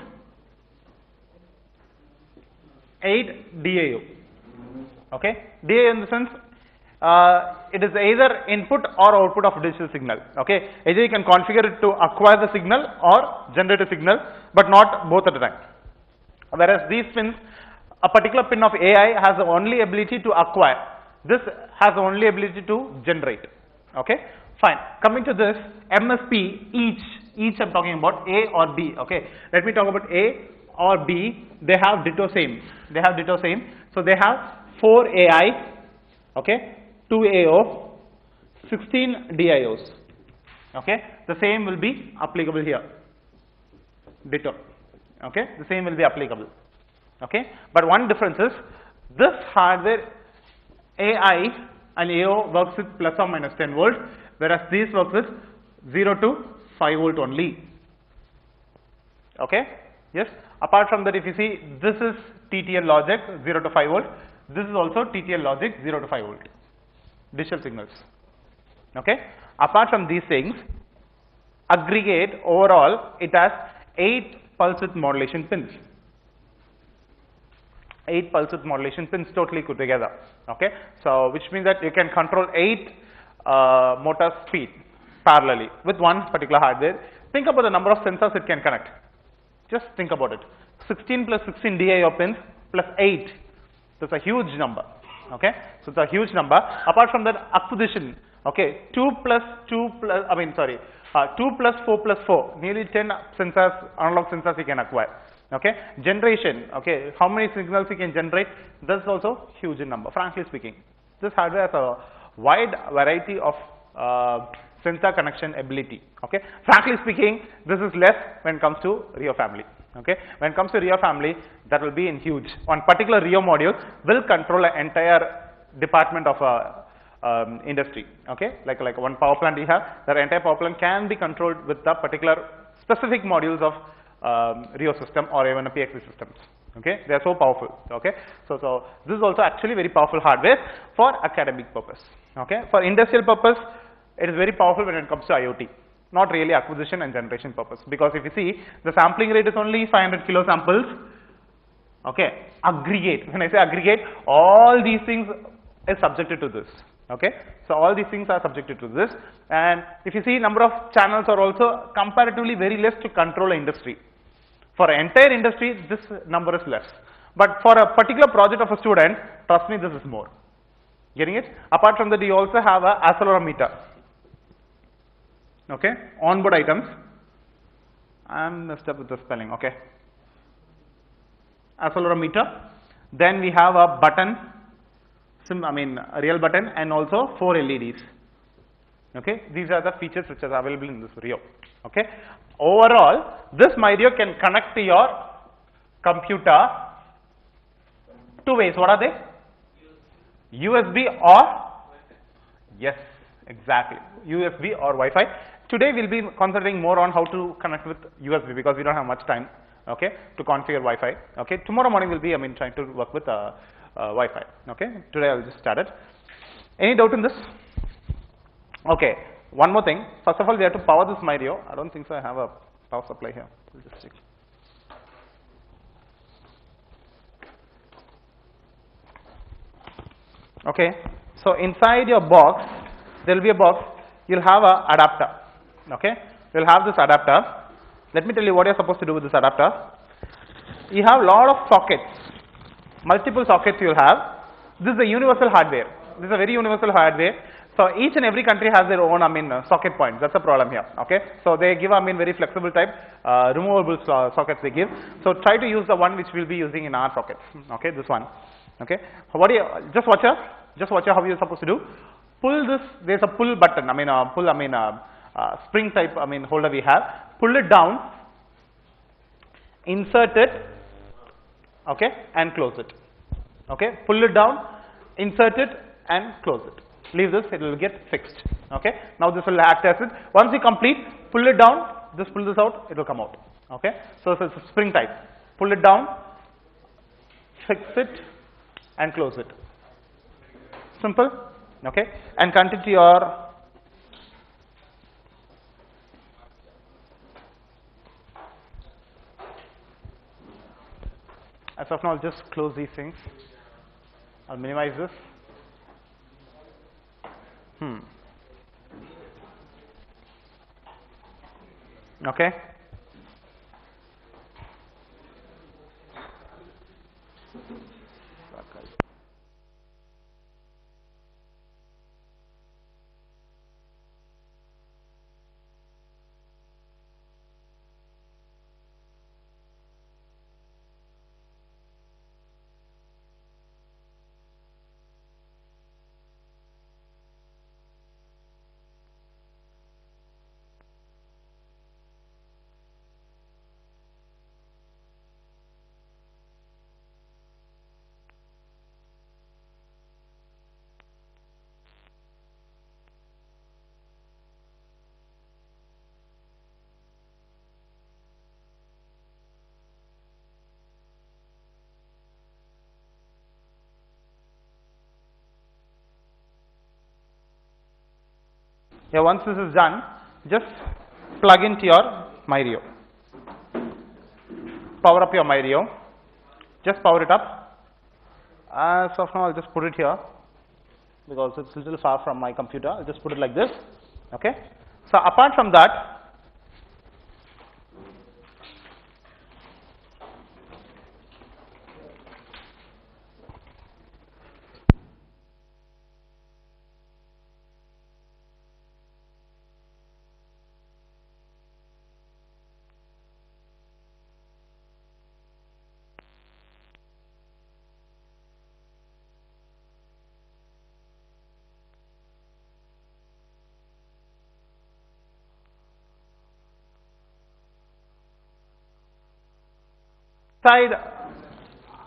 8 DAO. Okay, DAO in the sense it is either input or output of digital signal. Okay, either you can configure it to acquire the signal or generate a signal, but not both at a time. Whereas these pins, a particular pin of AI has the only ability to acquire. This has the only ability to generate. Okay, fine. Coming to this MSP, each I'm talking about A or B. Okay, let me talk about A or B. They have ditto same. They have ditto same. So they have 4 AI. Okay. 2 AO, 16 DIOs. Okay, the same will be applicable here. Ditto. Okay, the same will be applicable. Okay, but one difference is this hardware AI and AO works with plus or minus 10 volts, whereas this works with 0 to 5 volt only. Okay? Yes. Apart from that, if you see, this is TTL logic 0 to 5 volt. This is also TTL logic 0 to 5 volt. Digital signals. Okay? Apart from these things, aggregate overall, it has 8 pulse width modulation pins. 8 pulse width modulation pins totally put together. Okay? So, which means that you can control 8 motor speed parallelly with one particular hardware. Think about the number of sensors it can connect. Just think about it. 16 plus 16 DIO pins plus 8. That's a huge number. Okay? So, it's a huge number. Apart from that, acquisition. Okay? 2 plus 4 plus 4. Nearly 10 sensors, analog sensors you can acquire. Okay? Generation. Okay? How many signals you can generate? That's also huge in number. Frankly speaking, this hardware has a wide variety of sensor connection ability. Okay? Frankly speaking, this is less when it comes to Rio family. Okay? When it comes to Rio family, that will be in huge. One particular Rio module will control an entire department of industry. Okay? Like one power plant you have, that entire power plant can be controlled with the particular specific modules of Rio system or even a PXC systems. Okay? They are so powerful. Okay? So this is also actually very powerful hardware for academic purpose. Okay? For industrial purpose, it is very powerful when it comes to IoT. Not really acquisition and generation purpose, because if you see, the sampling rate is only 500 kilo samples. Okay, aggregate. When I say aggregate, all these things is subjected to this. Okay, so all these things are subjected to this, and if you see, number of channels are also comparatively very less to control an industry. For entire industry, this number is less, but for a particular project of a student, trust me, this is more. Getting it? Apart from that, you also have a accelerometer. Okay, onboard items. I'm messed up with the spelling. Okay, accelerometer. Then we have a button, a real button, and also 4 LEDs. Okay, these are the features which are available in this Rio. Okay, overall, this MyRio can connect to your computer 2 ways. What are they? USB or yes, exactly, USB or Wi-Fi. Today we'll be concentrating more on how to connect with USB, because we don't have much time, okay, to configure Wi-Fi. Okay, tomorrow morning we'll be trying to work with Wi-Fi. Okay, today I'll just start it. Any doubt in this? Okay, one more thing. First of all, we have to power this MyRio. I don't think so I have a power supply here. We'll just check. Okay, so inside your box, there will be a box. You'll have a adapter. Okay, you'll have this adapter. Let me tell you what you're supposed to do with this adapter. You have a lot of sockets, multiple sockets you'll have. This is a universal hardware. This is a very universal hardware. So each and every country has their own, socket points. That's the problem here. Okay, so they give, very flexible type, removable sockets they give. So try to use the one which we'll be using in our sockets. Okay, this one. Okay, what do you just watch here? Just watch here how you're supposed to do. Pull this. There's a pull button. Spring type. Holder we have. Pull it down. Insert it. Okay, and close it. Okay, pull it down. Insert it and close it. Leave this. It will get fixed. Okay. Now this will act as it. Once you complete, pull it down. Just pull this out. It will come out. Okay. So it's a spring type. Pull it down. Fix it and close it. Simple. Okay, and continue to your as of now. I'll just close these things. I'll minimize this. Okay. Yeah, once this is done, just plug into your Myrio. Power up your Myrio. Just power it up. As of now, I'll just put it here because it's a little far from my computer. I'll just put it like this. Okay. So apart from that,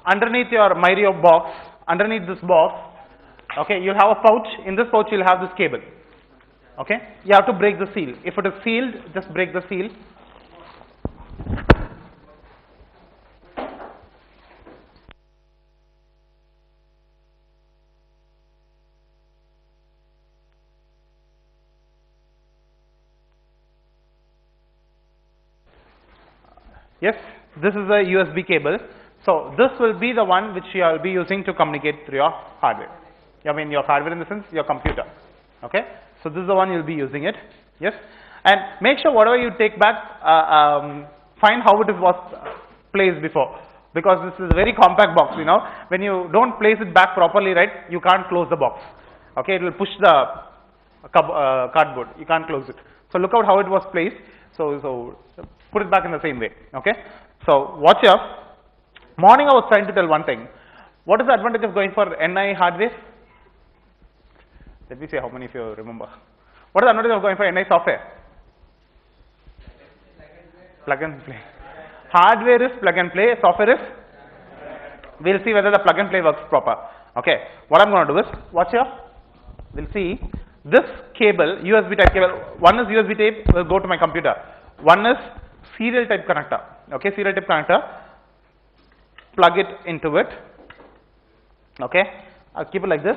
underneath your Myrio box, underneath this box, okay, you'll have a pouch. In this pouch, you'll have this cable. Okay, you have to break the seal. If it is sealed, just break the seal. Yes, this is a USB cable. So this will be the one which you will be using to communicate through your hardware. I mean your hardware in the sense your computer. Okay, so this is the one you'll be using it. Yes, and make sure whatever you take back, find how it was placed before, because this is a very compact box. You know, when you don't place it back properly, right, you can't close the box. Okay, it will push the cardboard. You can't close it. So look out how it was placed. So put it back in the same way. Okay, so watch here. Morning I was trying to tell one thing. What is the advantage of going for NI hardware? Let me see how many of you remember. What is the advantage of going for NI software? Plug and play. Hardware is plug and play, software is? We'll see whether the plug and play works proper. Okay, what I'm going to do is, watch here. We'll see this cable, USB type cable. One is USB type, will go to my computer. One is serial type connector. Okay, serial type connector. Plug it into it. Okay, I'll keep it like this.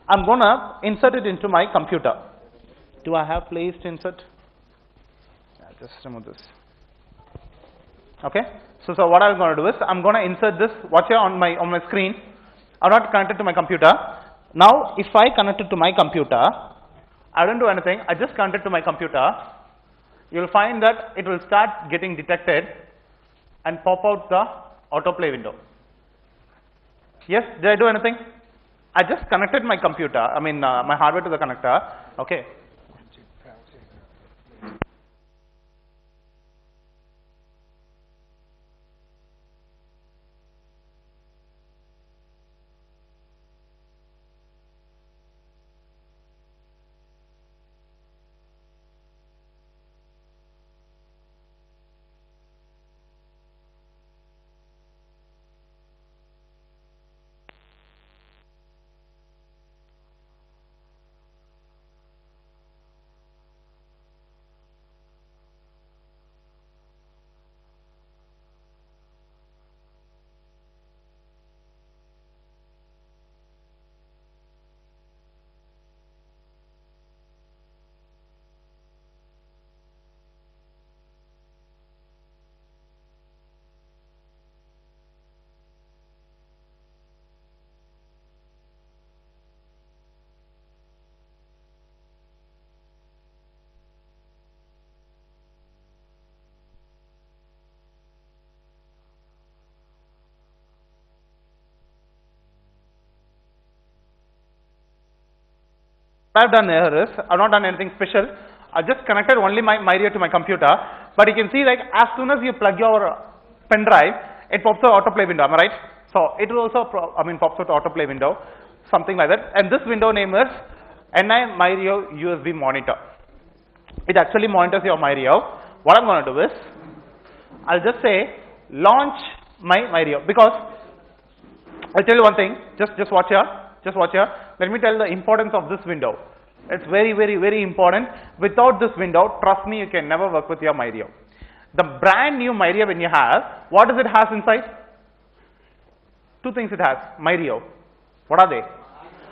I'm gonna insert it into my computer. Do I have place to insert? Yeah, just remove this. Okay, so what I'm gonna do is I'm gonna insert this. Watch here on my screen. I'm not connected to my computer. Now, if I connect it to my computer, I don't do anything. I just connect it to my computer. You'll find that it will start getting detected and pop out the autoplay window. Yes, did I do anything? I just connected my computer, my hardware to the connector. Okay. What I've done here is, I've not done anything special. I just connected only my Myrio to my computer. But you can see, like, as soon as you plug your pen drive, it pops the autoplay window. Am I right? So it will also pops out the autoplay window, something like that. And this window name is NI Myrio USB monitor. It actually monitors your Myrio. What I'm going to do is, I'll just say launch my Myrio, because I'll tell you one thing. Just watch here. Just watch here. Let me tell the importance of this window. It's very, very, very important. Without this window, trust me, you can never work with your Myrio. The brand new Myrio when you have, what does it have inside? Two things it has. Myrio. What are they?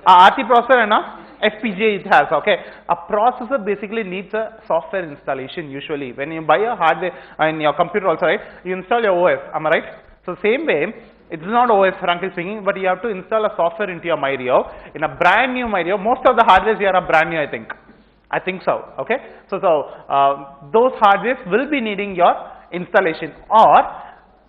RT processor and a FPGA it has, okay. A processor basically needs a software installation usually. When you buy a hardware in your computer also, right, you install your OS, am I right? So same way, it's not OS frankly speaking, but you have to install a software into your Myrio. In a brand new Myrio, most of the hardwares here are brand new, I think so, okay. So those hardwares will be needing your installation, or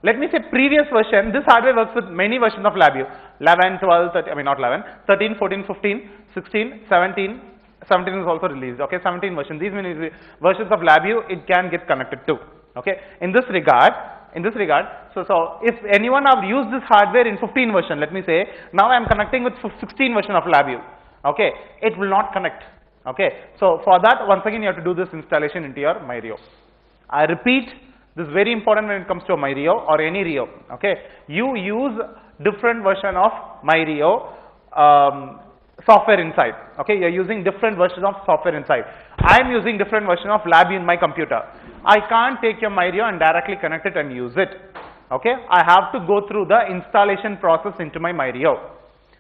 let me say previous version. This hardware works with many versions of Labview, 11, 12, 13, I mean not 11, 13, 14, 15, 16, 17, 17 is also released, okay, 17 version. These many versions of Labview it can get connected to, okay. In this regard, so if anyone have used this hardware in 15 version, let me say, now I am connecting with 16 version of Labview, okay, it will not connect, okay. So for that, once again you have to do this installation into your Myrio. I repeat, this is very important when it comes to a Myrio or any Rio, okay. You use different version of Myrio software inside, okay. You are using different versions of software inside. I am using different version of Labview in my computer. I can't take your Myrio and directly connect it and use it, okay. I have to go through the installation process into my Myrio.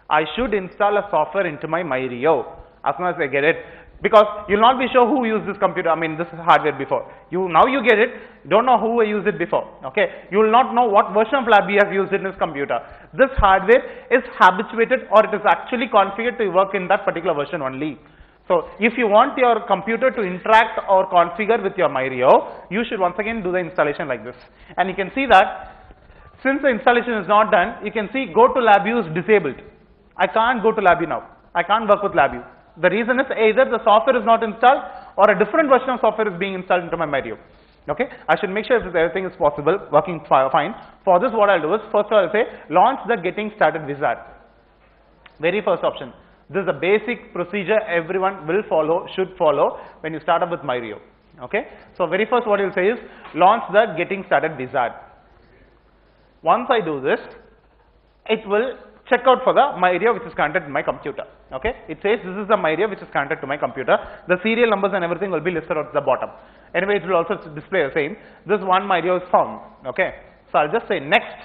I should install a software into my Myrio as soon as I get it, because you will not be sure who used this computer, I mean this hardware before. Now you get it, don't know who used it before, okay. You will not know what version of Labview has used it in this computer. This hardware is habituated, or it is actually configured to work in that particular version only. So if you want your computer to interact or configure with your Myrio, you should once again do the installation like this. And you can see that since the installation is not done, you can see go to Labview is disabled. I can't go to Labview now. I can't work with Labview. The reason is either the software is not installed or a different version of software is being installed into my Myrio. Okay, I should make sure if everything is possible, working fine. For this, what I'll do is first of all I'll say launch the getting started wizard. Very first option. This is a basic procedure everyone will follow, should follow when you start up with Myrio. Okay, so very first what you'll say is launch the getting started wizard. Once I do this, it will check out for the Myrio which is connected in my computer. Okay, it says this is the Myrio which is connected to my computer. The serial numbers and everything will be listed at the bottom. Anyway, it will also display the same. This one Myrio is found. Okay, so I'll just say next.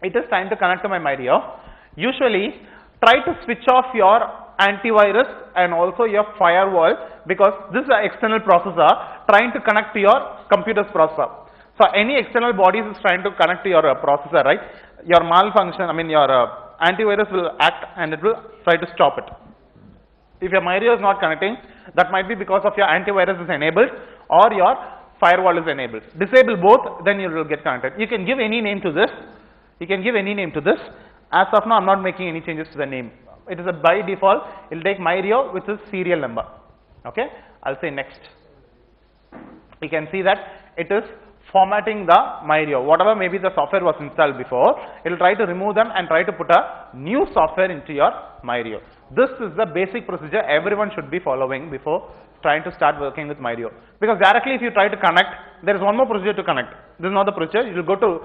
It is time to connect to my Myrio. Usually, try to switch off your antivirus and also your firewall, because this is an external processor trying to connect to your computer's processor. So any external bodies is trying to connect to your processor, right? Your malfunction, I mean your antivirus will act and it will try to stop it. If your Myrio is not connecting, that might be because of your antivirus is enabled or your firewall is enabled. Disable both, then you will get connected. You can give any name to this. As of now, I am not making any changes to the name. It is a by default, it will take Myrio which is serial number. Okay, I will say next. You can see that it is formatting the Myrio. Whatever maybe the software was installed before, it will try to remove them and try to put a new software into your Myrio. This is the basic procedure everyone should be following before trying to start working with Myrio. Because directly if you try to connect, there is one more procedure to connect. This is not the procedure. You will go to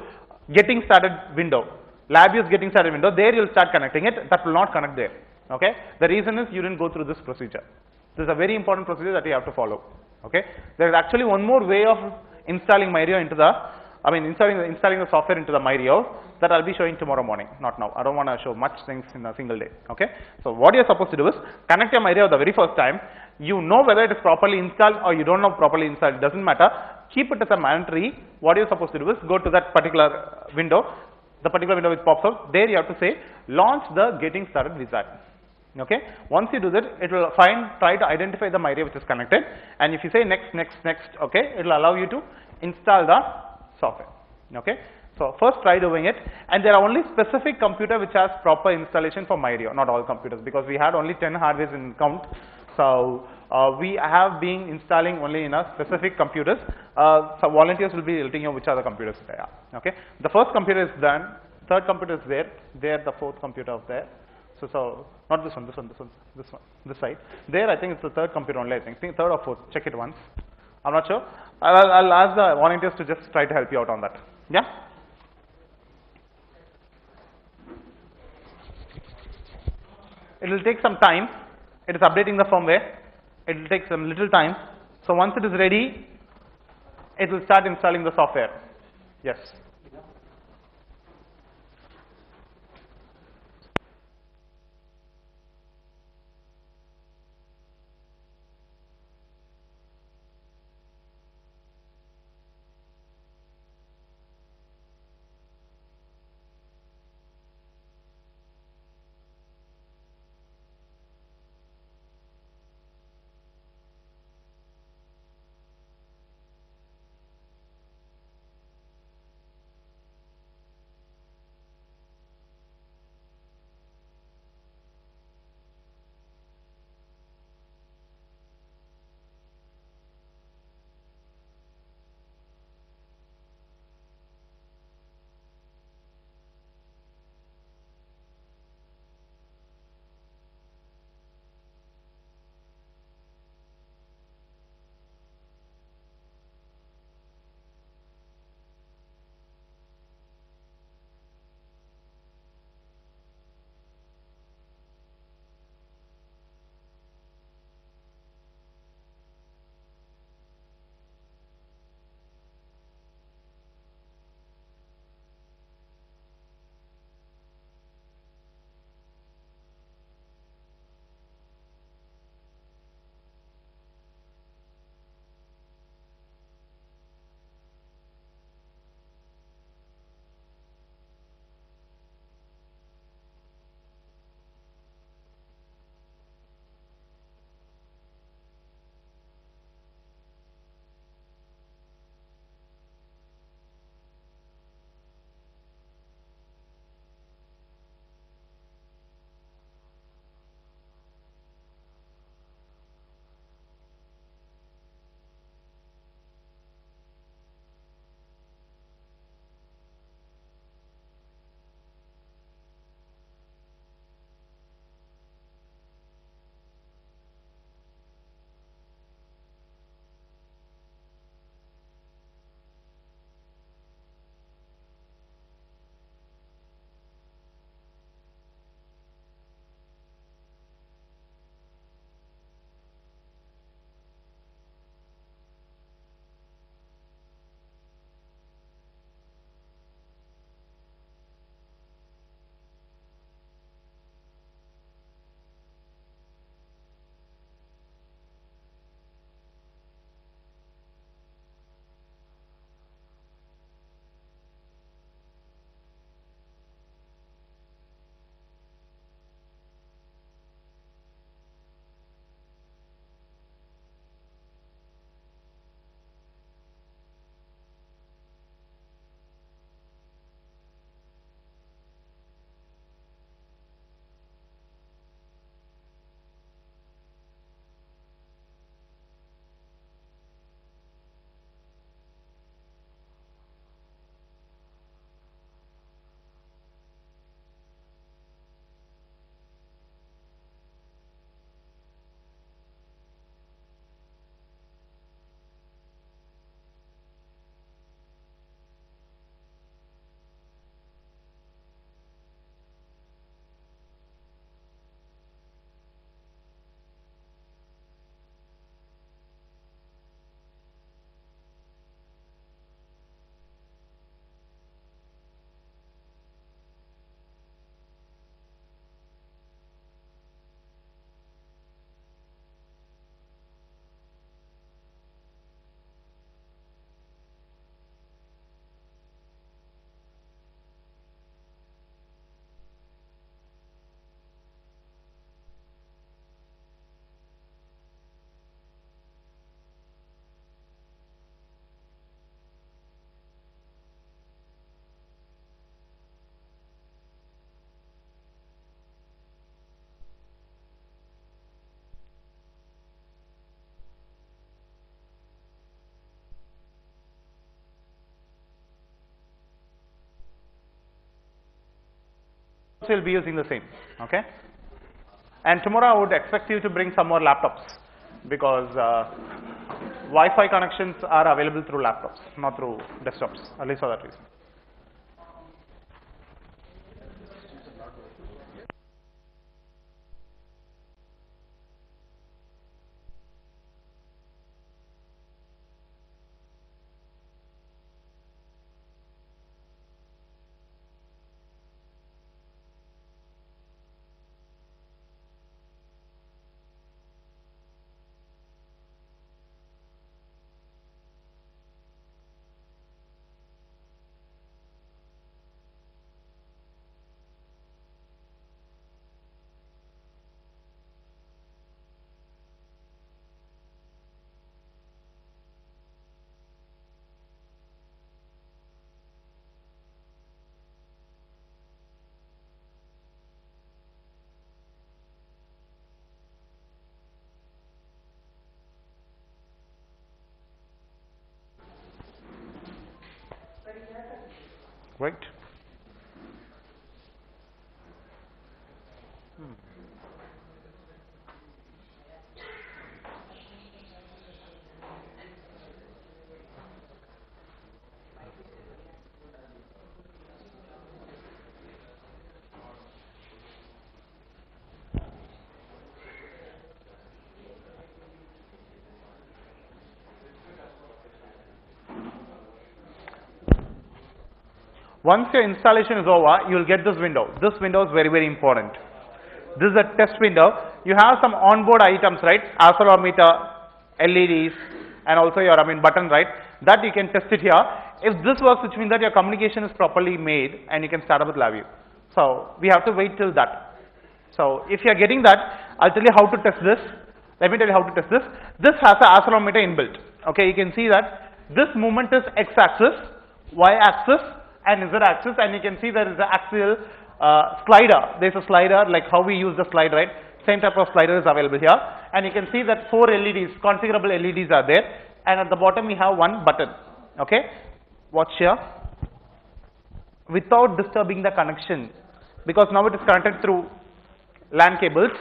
getting started window. Labview's getting started window. There you will start connecting it. That will not connect there. Okay. The reason is you didn't go through this procedure. This is a very important procedure that you have to follow. Okay. There is actually one more way of installing Myrio into the, installing the software into the Myrio that I'll be showing tomorrow morning, not now. I don't want to show much things in a single day. Okay. So what you're supposed to do is connect your Myrio the very first time. You know whether it is properly installed or you don't know properly installed. It doesn't matter. Keep it as a mandatory. What you're supposed to do is go to that particular window, the particular window which pops out. There you have to say launch the getting started wizard. Okay. Once you do that, it will try to identify the Myrio which is connected, and if you say next, okay, it will allow you to install the software. Okay. So first try doing it, and there are only specific computer which has proper installation for Myrio, not all computers, because we had only 10 hardwares in count. So we have been installing only in a specific computers. So volunteers will be letting you know which are the computers there are. Okay. The first computer is done. Third computer is there. The fourth computer up there. So not this one, this side. There I think it's the third computer only, I think third or fourth, check it once. I'm not sure. I'll ask the volunteers to just try to help you out on that. Yeah? It will take some time. It is updating the firmware. It will take some little time. So once it is ready, it will start installing the software. Yes. We'll be using the same, okay? And tomorrow I would expect you to bring some more laptops because Wi-Fi connections are available through laptops, not through desktops, at least for that reason. Right? Once your installation is over, you will get this window. This window is very, very important. This is a test window. You have some onboard items, right? Accelerometer, LEDs, and also your button, right? That you can test it here. If this works, which means that your communication is properly made and you can start up with Labview. So we have to wait till that. So if you are getting that, I'll tell you how to test this. Let me tell you how to test this. This has an accelerometer inbuilt. Okay, you can see that this movement is x-axis, y-axis, and z-axis, and you can see there is an axial slider. There is a slider like how we use the slide, right? Same type of slider is available here, and you can see that 4 LEDs, configurable LEDs are there, and at the bottom we have one button. Okay, watch here. Without disturbing the connection, because now it is connected through LAN cables.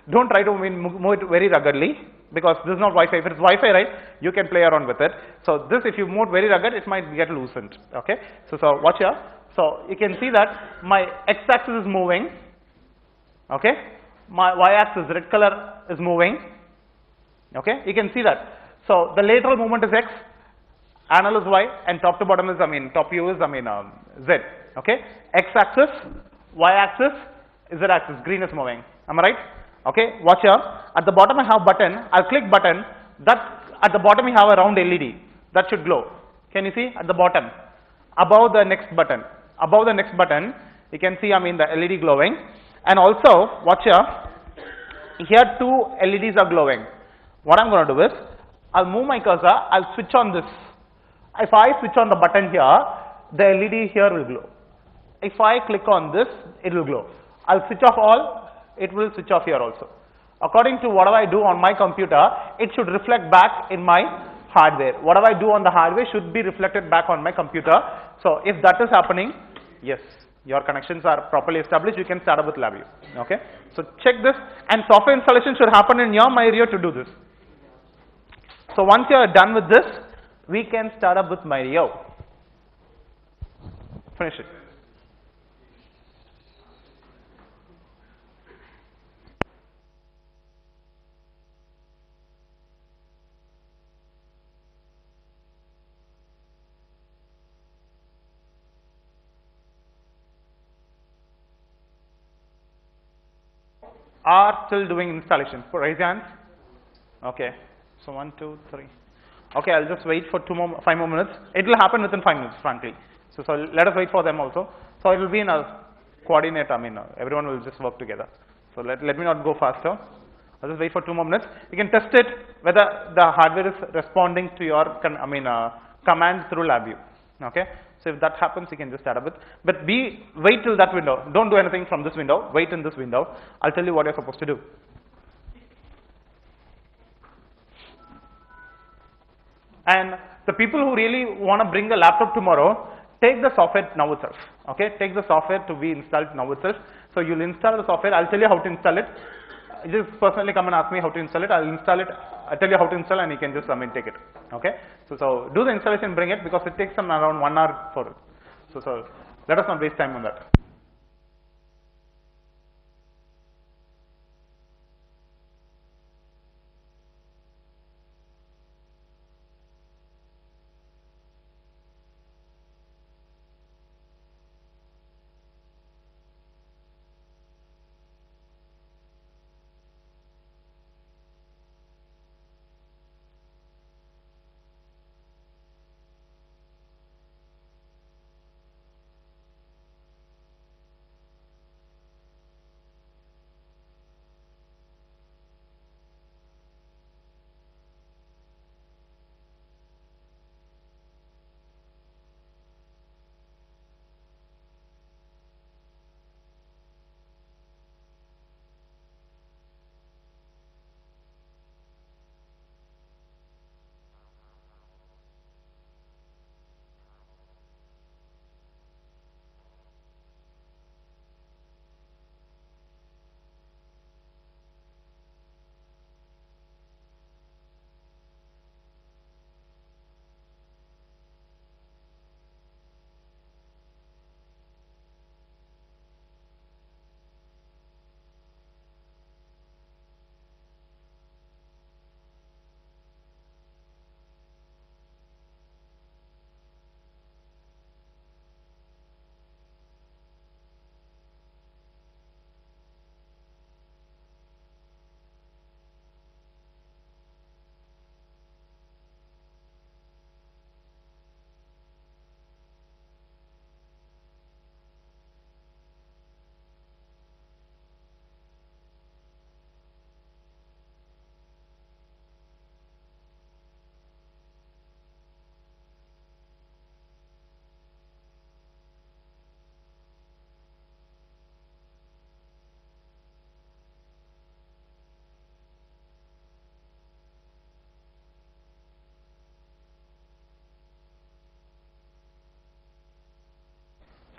Don't try to move it very ruggedly, because this is not Wi-Fi. If it's Wi-Fi, right, you can play around with it. So this, if you move very rugged, it might get loosened. Okay, so watch here. So you can see that my x-axis is moving. Okay, my y-axis, red color, is moving. Okay, you can see that. So the lateral movement is x, anal is y, and top to bottom is top view is z. Okay, x-axis, y-axis, z-axis, green is moving. Am I right? Okay, watch here. At the bottom I have button. I'll click button. That at the bottom we have a round LED that should glow. Can you see at the bottom? Above the next button. Above the next button, you can see the LED glowing. And also, watch here. Here 2 LEDs are glowing. What I'm going to do is, I'll move my cursor. I'll switch on this. If I switch on the button here, the LED here will glow. If I click on this, it will glow. I'll switch off all. It will switch off here also. According to whatever I do on my computer, it should reflect back in my hardware. Whatever I do on the hardware should be reflected back on my computer. So if that is happening, yes, your connections are properly established. You can start up with Labview. Okay. So check this, and software installation should happen in your area to do this. So once you are done with this, we can start up with Mario. Finish it. Are still doing installation. Raise hands. Okay. So 1, 2, 3. Okay, I'll just wait for 5 more minutes. It will happen within 5 minutes, frankly. So let us wait for them also. So it will be in a coordinate. Everyone will just work together. So let me not go faster. I'll just wait for 2 more minutes. You can test it whether the hardware is responding to your command through Labview. Okay. So if that happens, you can just start up with. But wait till that window. Don't do anything from this window. Wait in this window. I'll tell you what you're supposed to do. And the people who really want to bring a laptop tomorrow, take the software now itself. Okay, take the software to be installed now itself. So you'll install the software. I'll tell you how to install it. Just personally come and ask me how to install it. I'll install it. I'll tell you how to install, and you can just take it. Okay. So do the installation, bring it, because it takes some around 1 hour for it. So let us not waste time on that.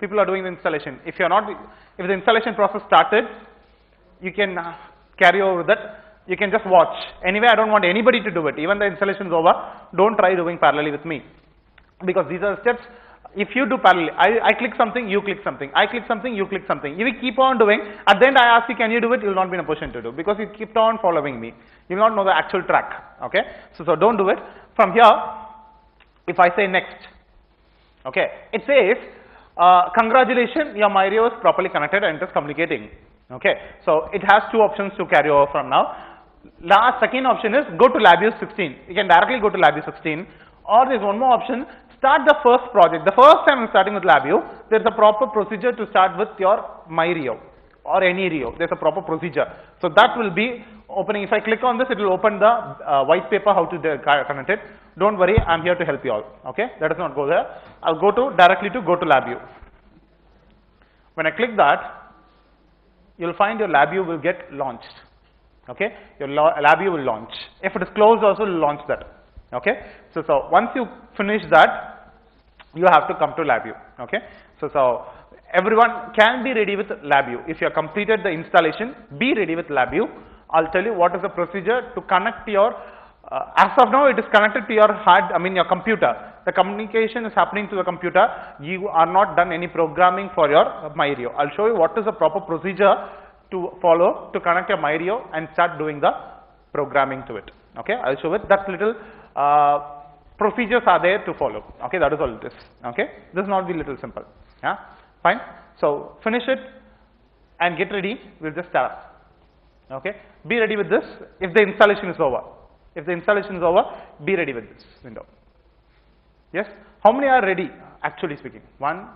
People are doing the installation. If the installation process started, you can carry over that. You can just watch. Anyway, I don't want anybody to do it. Even the installation is over, don't try doing parallelly with me, because these are steps. If you do parallelly, I click something, you click something, I click something, you click something. You will keep on doing. At the end, I ask you, can you do it? You will not be in a position to do, because you keep on following me. You will not know the actual track. Okay, so don't do it. From here, if I say next, okay, it says, congratulations, your MyRio is properly connected and it is communicating. Okay, so it has two options to carry over from now. Second option is go to Labview 16. You can directly go to Labview 16, or there is one more option. Start the first project. The first time I'm starting with Labview, there is a proper procedure to start with your MyRio or any Rio. There is a proper procedure. So that will be opening. If I click on this, it will open the white paper how to connect it. Don't worry, I'm here to help you all. Okay, let us not go there. I'll go to directly to go to Labview. When I click that, you'll find your Labview will get launched. Okay, your Labview will launch. If it is closed, also will launch that. Okay, so once you finish that, you have to come to Labview. Okay, so everyone can be ready with Labview. If you have completed the installation, be ready with Labview. I'll tell you what is the procedure to connect your. As of now, it is connected to your your computer. The communication is happening to the computer. You are not done any programming for your MyRio. I'll show you what is the proper procedure to follow to connect your MyRio and start doing the programming to it. Okay, I'll show it. That little procedures are there to follow. Okay, that is all it is. Okay, this is not be little simple. Yeah, fine. So finish it and get ready. We'll just start. Okay, be ready with this if the installation is over. If the installation is over, be ready with this window. Yes? How many are ready, actually speaking? 1,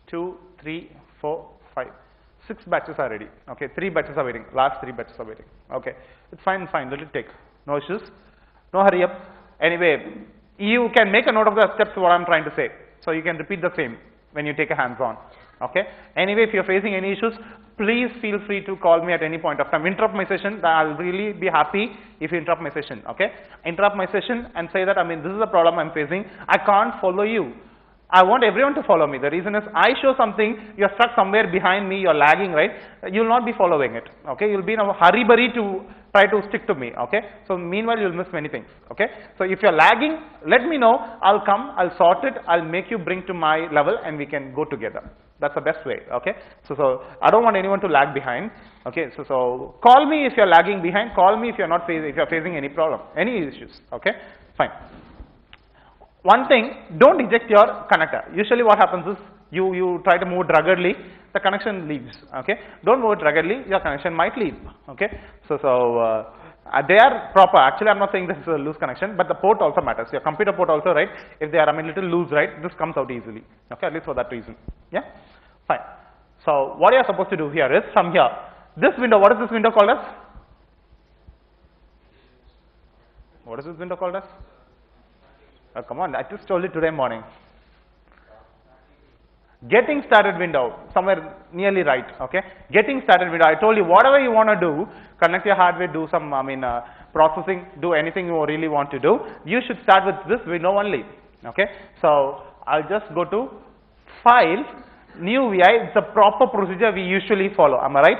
2, 3, 4, 5. 6 batches are ready. Okay, 3 batches are waiting. Last 3 batches are waiting. Okay, it's fine, let it take. No issues. No hurry up. Anyway, you can make a note of the steps what I'm trying to say. So you can repeat the same when you take a hands-on. Okay. Anyway, if you're facing any issues, please feel free to call me at any point of time. Interrupt my session. I'll really be happy if you interrupt my session. Okay. Interrupt my session and say that, this is the problem I'm facing. I can't follow you. I want everyone to follow me. The reason is I show something, you're stuck somewhere behind me, you're lagging, right? You'll not be following it, okay? You'll be in a hurry-burry to try to stick to me, okay? So meanwhile, you'll miss many things, okay? So if you're lagging, let me know. I'll come, I'll sort it, I'll make you bring to my level and we can go together. That's the best way, okay? So I don't want anyone to lag behind, okay? So call me if you're lagging behind. Call me if you're facing any problem, any issues, okay? Fine. One thing, don't eject your connector. Usually what happens is you try to move it ruggedly, the connection leaves, okay? Don't move it ruggedly, your connection might leave, okay? So they are proper. Actually, I'm not saying this is a loose connection, but the port also matters. Your computer port also, right? If they are a little loose, right, this comes out easily, okay? At least for that reason, yeah? Fine. So what you are supposed to do here is from here, this window, what is this window called as? What is this window called as? Oh, come on, I just told you today morning. Getting started window, somewhere nearly right, okay? Getting started window, I told you whatever you want to do, connect your hardware, do some, processing, do anything you really want to do, you should start with this window only, okay? So I'll just go to File, New VI, it's a proper procedure we usually follow, am I right?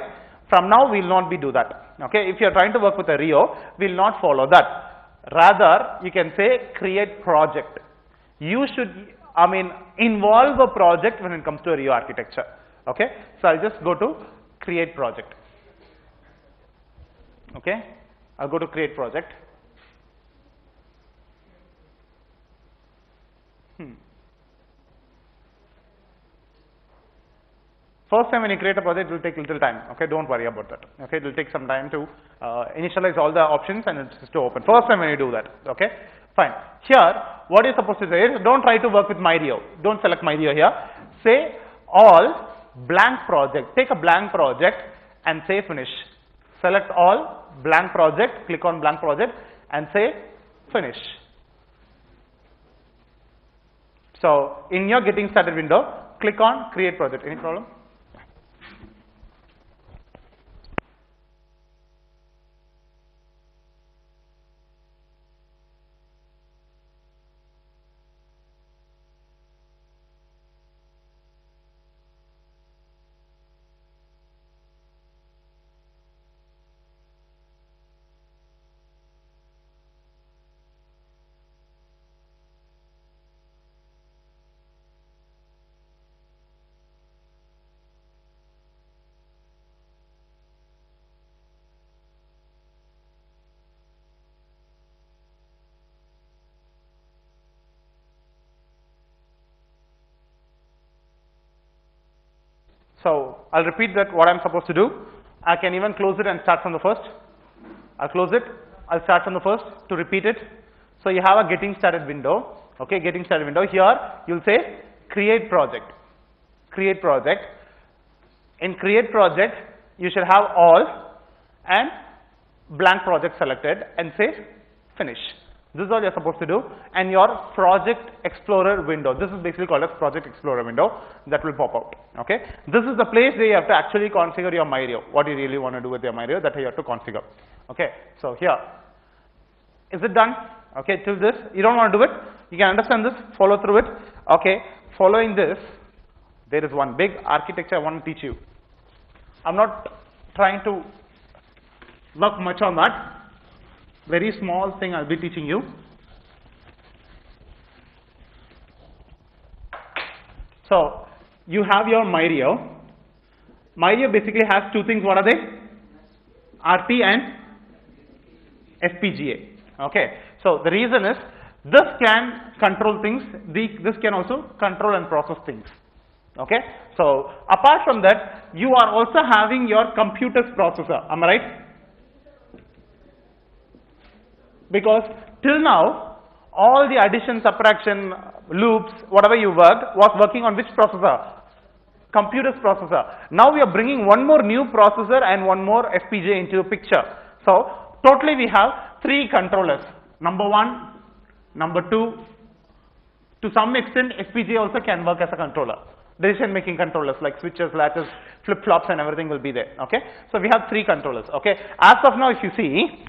From now, we will not be do that, okay? If you are trying to work with a Rio, we will not follow that. Rather, you can say create project. You should, involve a project when it comes to a Rio architecture. Okay, so I'll just go to create project. Okay, I'll go to create project. First time when you create a project, it will take little time. Okay, don't worry about that. Okay, it will take some time to initialize all the options and it's just to open. First time when you do that. Okay, fine. Here, what you're supposed to say is, don't try to work with MyRio. Don't select MyRio here. Say all blank project. Take a blank project and say finish. Select all blank project. Click on blank project and say finish. So in your getting started window, click on create project. Any problem? So I'll repeat that what I'm supposed to do. I can even close it and start from the first. I'll close it. I'll start from the first to repeat it. So you have a getting started window. Okay, getting started window. Here you'll say create project. Create project. In create project, you should have all and blank project selected and say finish. This is all you're supposed to do, and your Project Explorer window. This is basically called as Project Explorer window that will pop out. Okay, this is the place where you have to actually configure your MyRio. What you really want to do with your MyRio, that you have to configure. Okay, so here, is it done? Okay, till this, you don't want to do it. You can understand this, follow through it. Okay, following this, there is one big architecture I want to teach you. I'm not trying to work much on that. Very small thing I'll be teaching you. So you have your MyRio. MyRio basically has two things. What are they? RT and FPGA. Okay. So the reason is this can control things. This can also control and process things. Okay. So apart from that, you are also having your computer's processor. Am I right? Because till now, all the addition, subtraction, loops, whatever you worked, was working on which processor? Computer's processor. Now we are bringing one more new processor and one more FPGA into the picture. So totally we have three controllers. Number one, number two. To some extent, FPGA also can work as a controller. Decision making controllers like switches, latches, flip flops, and everything will be there. Okay. So we have three controllers. Okay. As of now, if you see,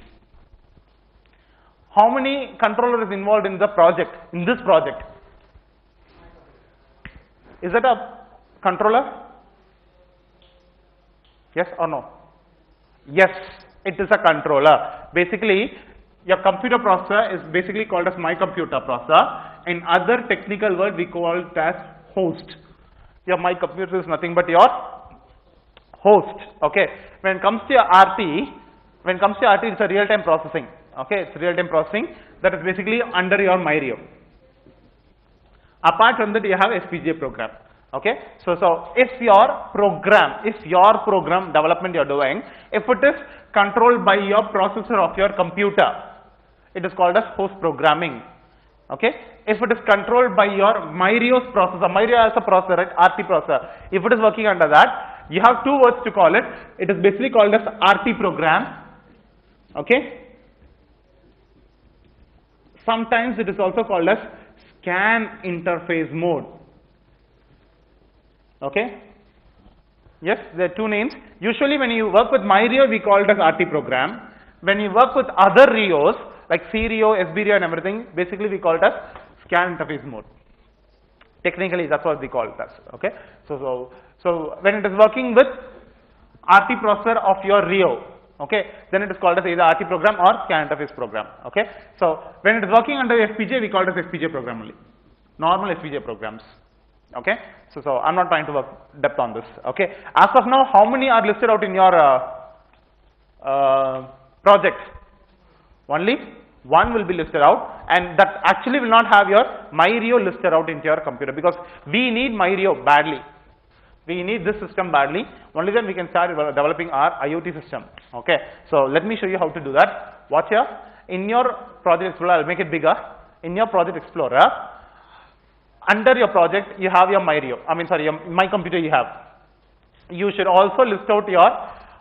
how many controllers is involved in the project, in this project? Is that a controller? Yes or no? Yes, it is a controller. Basically, your computer processor is basically called as my computer processor. In other technical word, we call it as host. Your my computer is nothing but your host. Okay. When it comes to your RT, it's a real-time processing. Okay, it's real-time processing that is basically under your MyRio. Apart from that, you have FPGA program. Okay, so if your program development you are doing, if it is controlled by your processor of your computer, it is called as host programming. Okay, if it is controlled by your MyRio's processor, MyRio as a processor, right, RT processor, if it is working under that, you have two words to call it. It is basically called as RT program. Okay, sometimes it is also called as scan interface mode. Okay, yes, there are two names. Usually when you work with MyRio, we call it as RT program. When you work with other Rios like C-Rio, SB-Rio and everything, basically we call it as scan interface mode. Technically that's what we call it as. Okay, so when it is working with RT processor of your Rio, okay, then it is called as either RT program or scan interface program. Okay, so when it is working under FPGA, we call it as FPGA program only, normal FPGA programs. Okay, so I'm not trying to work depth on this. Okay, as of now, how many are listed out in your project? Only one will be listed out, and that actually will not have your MyRio listed out into your computer, because we need MyRio badly. We need this system badly. Only then we can start developing our IoT system. Okay, so let me show you how to do that. Watch here. In your Project Explorer, I'll make it bigger. In your Project Explorer, under your project, you have your MyRio. My computer you have. You should also list out your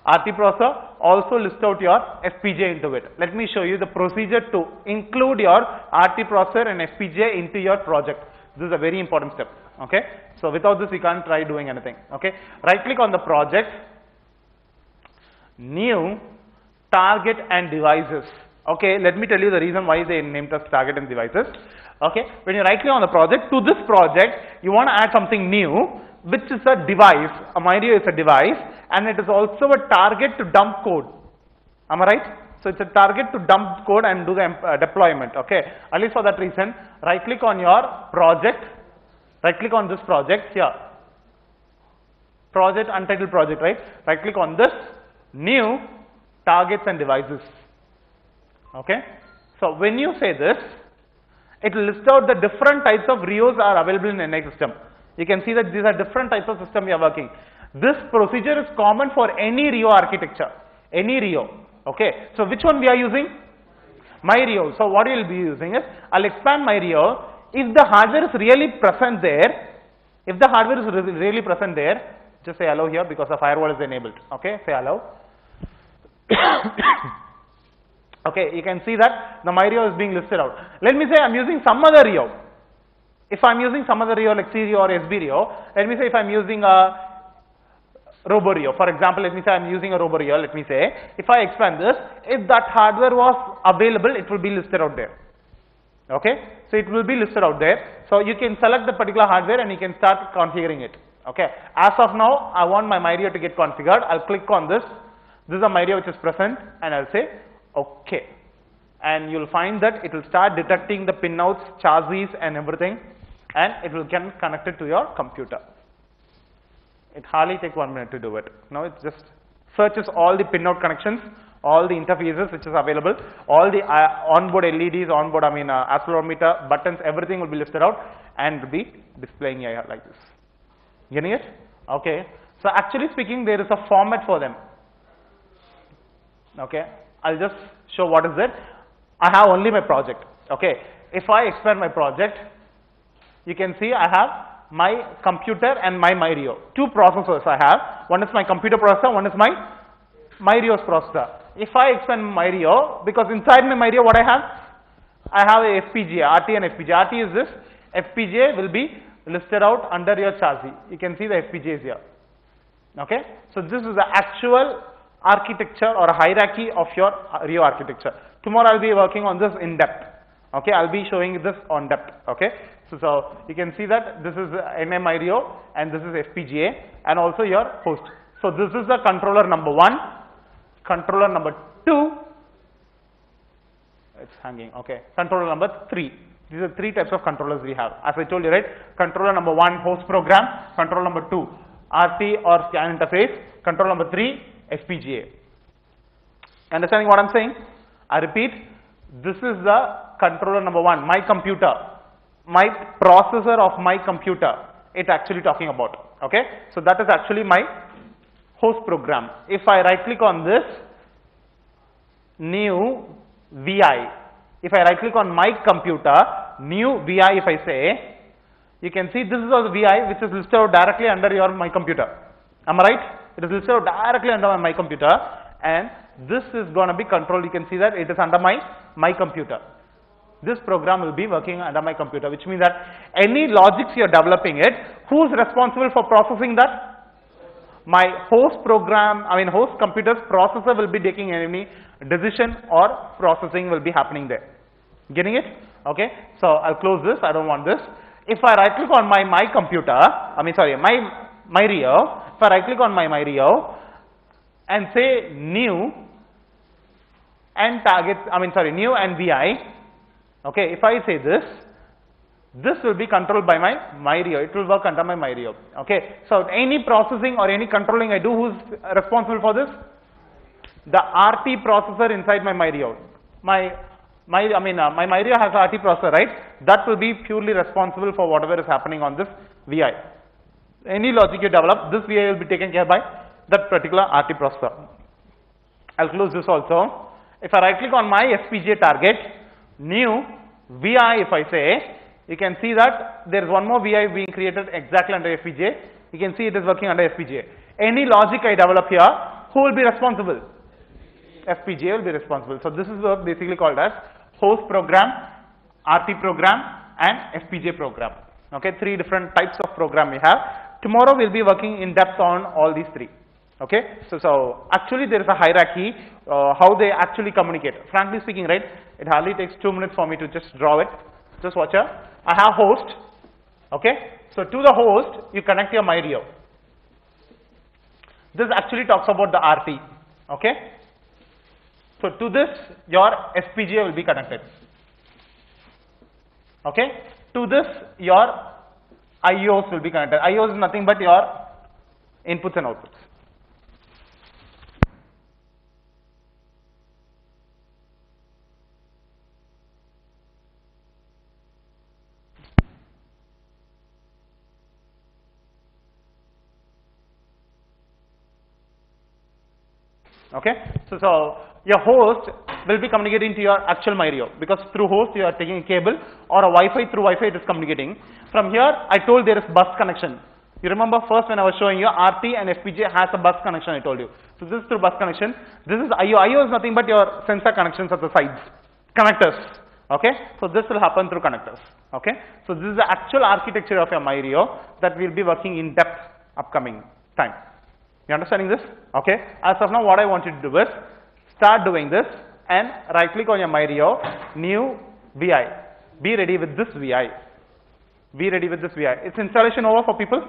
RT processor, also list out your FPGA into it. Let me show you the procedure to include your RT processor and FPGA into your project. This is a very important step. Okay, so without this, we can't try doing anything. Okay, right click on the project, new, target and devices. Okay, let me tell you the reason why they named us target and devices. Okay, when you right click on the project, to this project, you want to add something new, which is a device. A MyRio is a device, and it is also a target to dump code. Am I right? So it's a target to dump code and do the deployment. Okay, at least for that reason, right click on your project, right click on this project here, project, untitled project, right? Right click on this, new, targets and devices. Okay, so when you say this, it will list out the different types of Rios are available in NX system. You can see that these are different types of system we are working. This procedure is common for any Rio architecture, any Rio. Okay, so which one we are using? MyRio. So what you will be using is, I'll expand MyRio. If the hardware is really present there, just say allow here because the firewall is enabled. Okay, say allow. Okay, you can see that the MyRio is being listed out. Let me say I'm using some other Rio. If I'm using some other Rio like C-Rio or SB-Rio, let me say if I'm using a RoboRio, for example, let me say I'm using a RoboRio, let me say, if I expand this, if that hardware was available, it will be listed out there. Okay, so it will be listed out there. So you can select the particular hardware and you can start configuring it. Okay, as of now, I want my MyRio to get configured. I'll click on this. This is a MyRio which is present, and I'll say okay. And you'll find that it will start detecting the pinouts, chassis and everything, and it will get connected to your computer. It hardly takes 1 minute to do it. Now it just searches all the pinout connections, all the interfaces which is available, all the onboard LEDs, accelerometer, buttons, everything will be listed out and will be displaying here like this. Getting it? Okay. So actually speaking, there is a format for them. Okay. I'll just show what is it. I have only my project. Okay. If I expand my project, you can see I have my computer and my MyRio. Two processors I have. One is my computer processor, one is my MyRio's processor. If I expand MyRio, because inside my MyRio what I have a FPGA, RT and FPGA. RT is this, FPGA will be listed out under your chassis. You can see the FPGA is here. Okay, so this is the actual architecture or hierarchy of your Rio architecture. Tomorrow I'll be working on this in depth. Okay, I'll be showing this on depth. Okay, So you can see that this is NMIRIO and this is FPGA and also your host. So this is the controller number 1, controller number 2, it's hanging, okay, controller number 3. These are 3 types of controllers we have. As I told you, right, controller number 1, host program, controller number 2, RT or scan interface, controller number 3, FPGA. Understanding what I'm saying? I repeat, this is the controller number 1, my computer, my processor of my computer, it's actually talking about, okay. So that is actually my host program. If I right click on this, new VI, if I right click on my computer, new VI, if I say, you can see this is the VI which is listed out directly under your my computer. Am I right? It is listed out directly under my computer, and this is going to be controlled. You can see that it is under my computer. This program will be working under my computer, which means that any logics you are developing it, who is responsible for processing that? My host program, host computer's processor will be taking any decision or processing will be happening there. Getting it? Okay. So I'll close this. I don't want this. If I right click on my computer, MyRIO, if I right click on my MyRIO and say new and target, new and VI. Okay, if I say this will be controlled by my MyRIO. It will work under my MyRIO. Okay, so any processing or any controlling I do, who's responsible for this? The RT processor inside my MyRIO. My MyRIO has a RT processor, right? That will be purely responsible for whatever is happening on this VI. Any logic you develop, this VI will be taken care by that particular RT processor. I'll close this also. If I right click on my FPGA target, new VI, if I say, you can see that there is one more VI being created exactly under FPGA. You can see it is working under FPGA. Any logic I develop here, who will be responsible? FPGA will be responsible. So this is what basically called as host program, RT program and FPGA program. Okay, 3 different types of program we have. Tomorrow we'll be working in depth on all these 3. Okay, so actually there is a hierarchy, how they actually communicate. Frankly speaking, right, it hardly takes 2 minutes for me to just draw it. Just watch here. I have host. Okay, so to the host you connect your MyRIO. This actually talks about the RT. Okay, so to this your FPGA will be connected. Okay, to this your IOs will be connected. IOs is nothing but your inputs and outputs. Okay, so your host will be communicating to your actual MyRIO, because through host you are taking a cable or a Wi-Fi, through Wi-Fi it is communicating. From here I told there is bus connection. You remember first when I was showing you RT and FPGA has a bus connection, I told you. So this is through bus connection. This is IO. IO is nothing but your sensor connections at the sides, connectors. Okay, so this will happen through connectors. Okay, so this is the actual architecture of your MyRIO that we'll be working in depth upcoming time. You understanding this? Okay. As of now, what I want you to do is start doing this and right click on your MyRIO, new VI. Be ready with this VI. Be ready with this VI. It's installation over for people?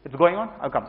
It's going on? I'll come.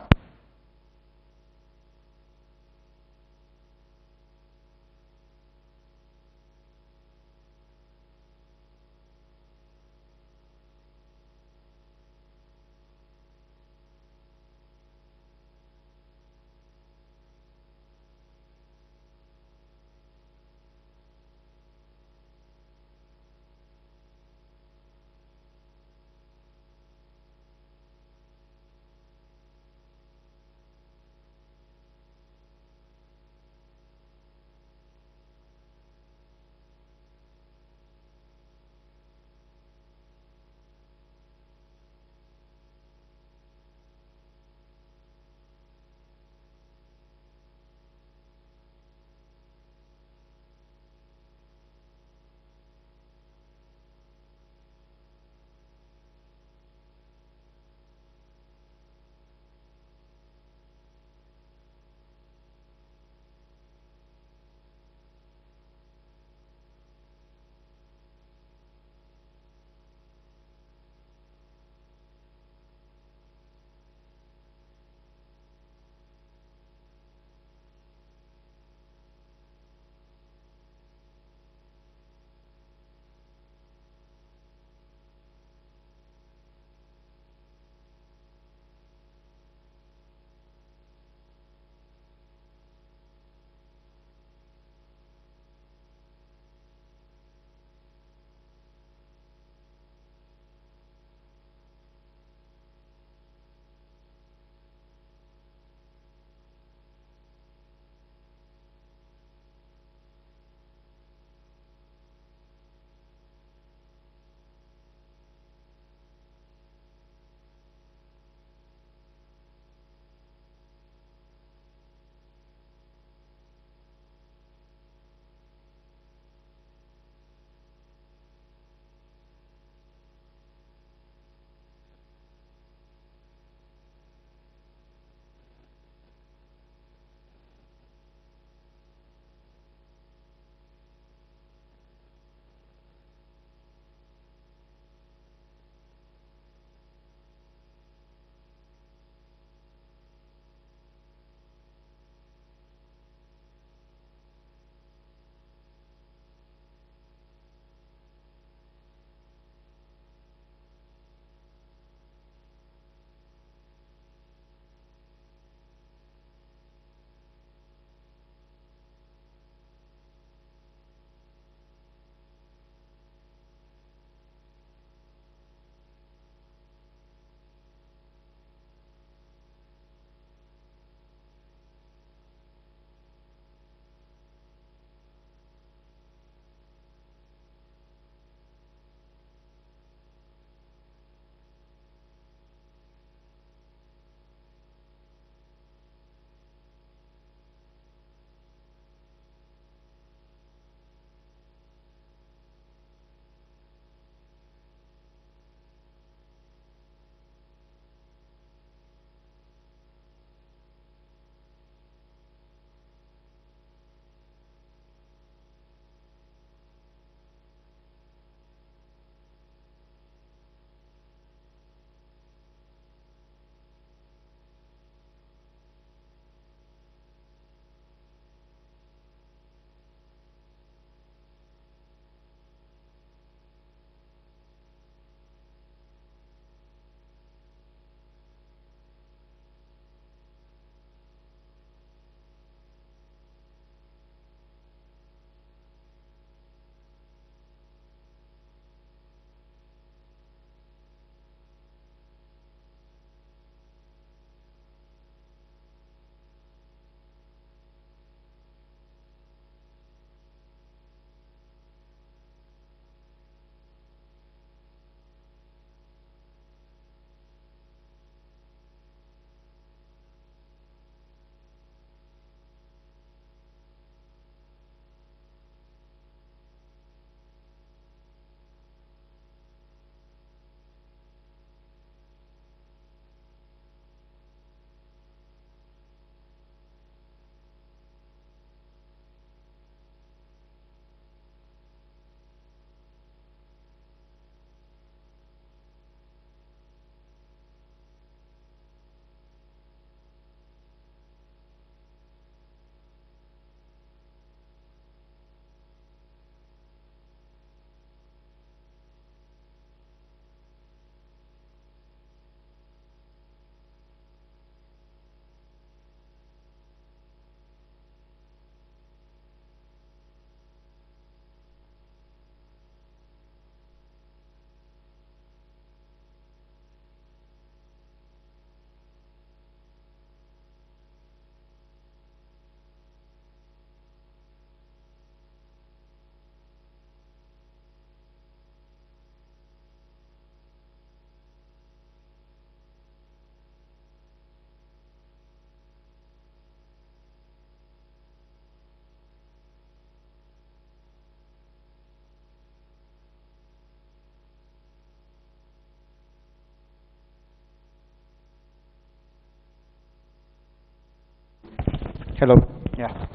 Hello. Yeah.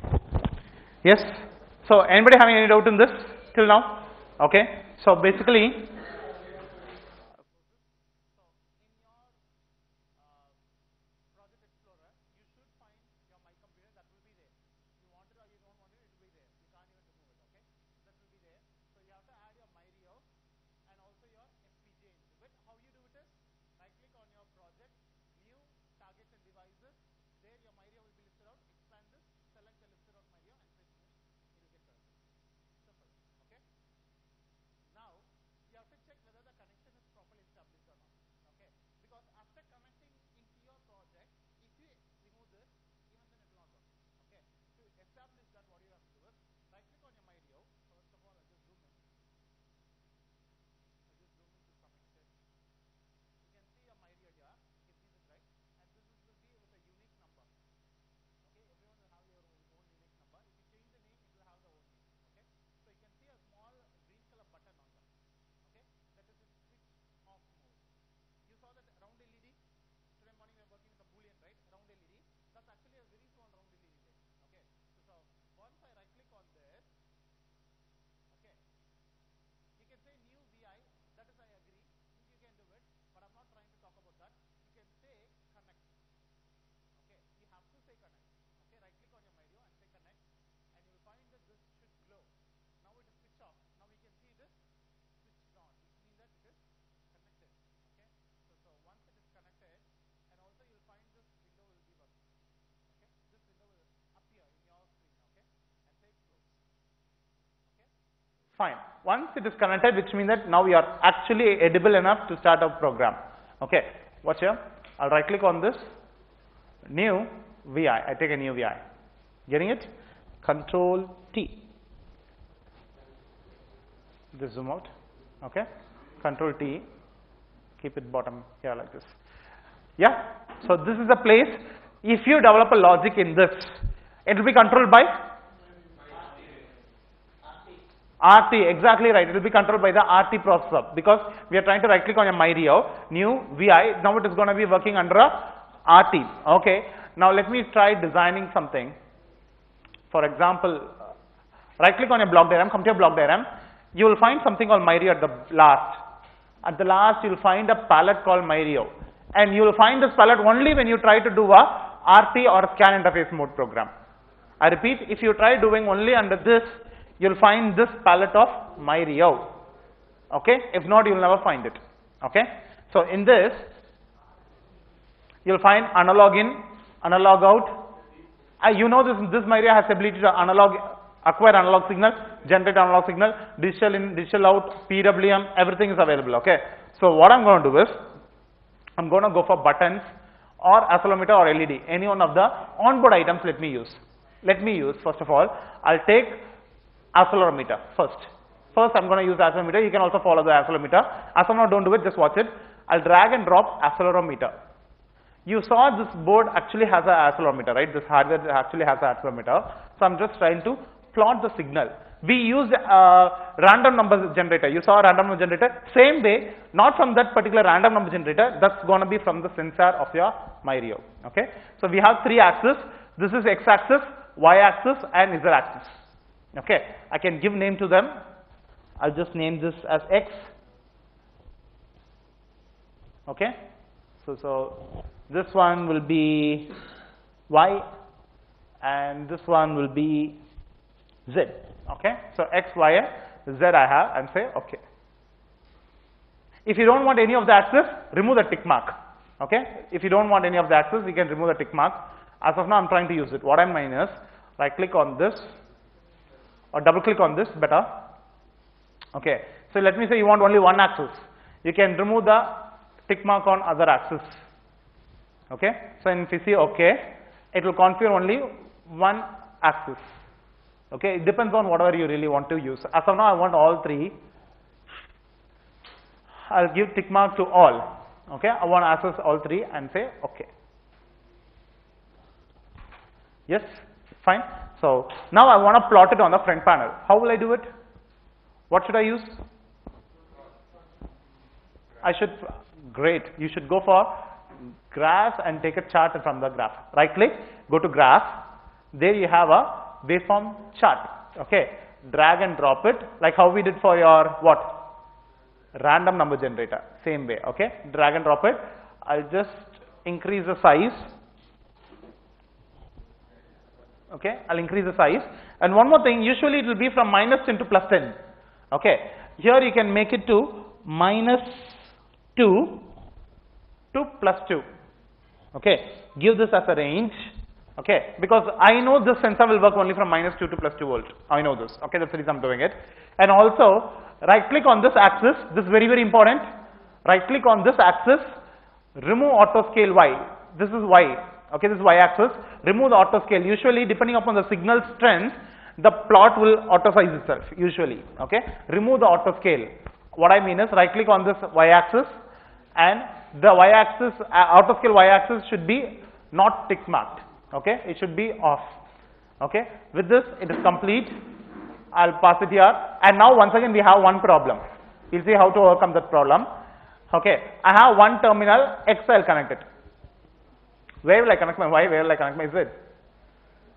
Yes. So anybody having any doubt in this till now? Okay. So basically, fine. Once it is connected, which means that now we are actually edible enough to start our program. Okay. Watch here. I'll right click on this. New VI. I take a new VI. Getting it? Control T. This zoom out. Okay. Control T. Keep it bottom here like this. Yeah. So this is the place. If you develop a logic in this, it will be controlled by RT, exactly right. It will be controlled by the RT processor because we are trying to right click on a MyRio, new VI. Now it is going to be working under a RT. Okay. Now let me try designing something. For example, right click on a block diagram, come to your block diagram. You will find something called MyRio at the last. At the last, you will find a palette called MyRio. And you will find this palette only when you try to do a RT or scan interface mode program. I repeat, if you try doing only under this, you will find this palette of MyRio. Okay? If not, you will never find it. Okay? So in this, you will find analog in, analog out. You know this MyRio has ability to acquire analog signal, generate analog signal, digital in, digital out, PWM, everything is available. Okay? So what I'm going to do is, I'm going to go for buttons or accelerometer or LED. Any one of the onboard items let me use. Let me use, first of all, I'll take accelerometer first. First I'm going to use accelerometer. You can also follow the accelerometer. As of now, don't do it, just watch it. I'll drag and drop accelerometer. You saw this board actually has an accelerometer, right? This hardware actually has an accelerometer. So I'm just trying to plot the signal. We used a random number generator. You saw a random number generator. Same way, not from that particular random number generator. That's going to be from the sensor of your MyRio. Okay. So we have three axes. This is x-axis, y-axis, and z-axis. Okay. I can give name to them. I'll just name this as x. Okay. So this one will be y, and this one will be z. Okay, so x, y, and z I have, and say okay. If you don't want any of the axis, remove the tick mark. Okay, if you don't want any of the axis, you can remove the tick mark. As of now, I'm trying to use it. What I mean is, right click on this, or double click on this, better. Okay, so let me say you want only one axis. You can remove the tick mark on other axis. Okay, so if you see okay, it will configure only one axis. Okay, it depends on whatever you really want to use. As of now, I want all three. I'll give tick mark to all. Okay, I want to access all three and say okay. Yes, fine. So now I want to plot it on the front panel. How will I do it? What should I use? Great. You should go for graph and take a chart from the graph. Right click, go to graph. There you have a waveform chart. Okay, drag and drop it like how we did for your what? Random number generator. Same way. Okay, drag and drop it. I'll just increase the size. Okay, I'll increase the size. And one more thing, usually it will be from -10 to +10. Okay, here you can make it to -2 to +2. Okay, give this as a range. Okay, because I know this sensor will work only from -2 to +2 volt. I know this. Okay, that's the reason I'm doing it. And also, right click on this axis. This is very, very important. Right click on this axis. Remove auto scale Y. This is Y. Okay, this is Y axis. Remove the auto scale. Usually, depending upon the signal strength, the plot will auto size itself. Usually, okay. Remove the auto scale. What I mean is, right click on this Y axis, and the Y axis, auto scale Y axis should be not tick marked. Okay, it should be off. Okay, with this, it is complete. I'll pass it here. And now, once again, we have one problem. We'll see how to overcome that problem. Okay, I have one terminal X. I'll connect it. Where will I connect my Y? Where will I connect my Z?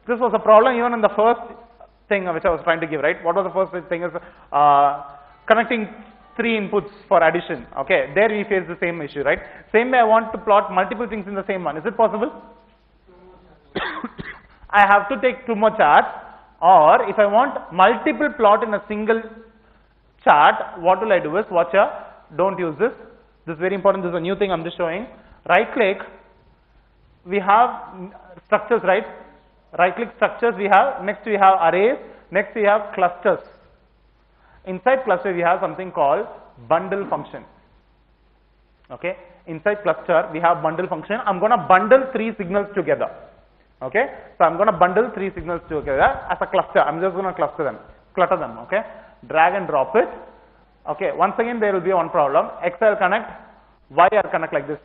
This was a problem even in the first thing which I was trying to give, right? What was the first thing is connecting 3 inputs for addition. Okay, there we face the same issue, right? Same way I want to plot multiple things in the same one. Is it possible? I have to take 2 more charts, or if I want multiple plot in a single chart, what will I do is, watch here, don't use this. This is very important. This is a new thing I'm just showing. Right click. We have structures, right? Right click structures we have. Next we have arrays. Next we have clusters. Inside cluster we have something called bundle function. Okay. Inside cluster we have bundle function. I'm going to bundle 3 signals together. Okay. So I'm going to bundle 3 signals together as a cluster. I'm just going to cluster them. Clutter them. Okay. Drag and drop it. Okay. Once again there will be one problem. X I'll connect. Y I'll connect like this.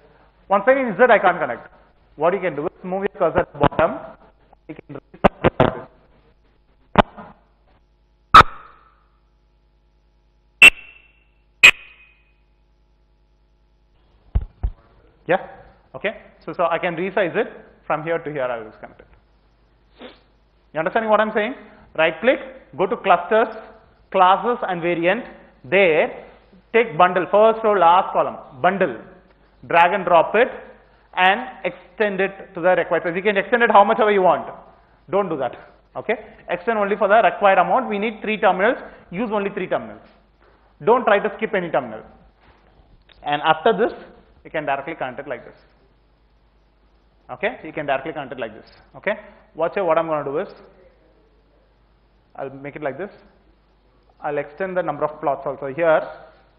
Once again Z I can't connect. What you can do is move your cursor to the bottom. You can like this. Yeah. Okay. So I can resize it from here to here. I will just connect it. You understanding what I'm saying? Right click, go to clusters, classes and variant. There, take bundle, first row, last column, bundle. Drag and drop it. And extend it to the required size. You can extend it how much ever you want. Don't do that. Okay. Extend only for the required amount. We need 3 terminals. Use only 3 terminals. Don't try to skip any terminal. And after this, you can directly connect it like this. Okay. You can directly connect it like this. Okay. Watch here. What I'm going to do is, I'll make it like this. I'll extend the number of plots also here.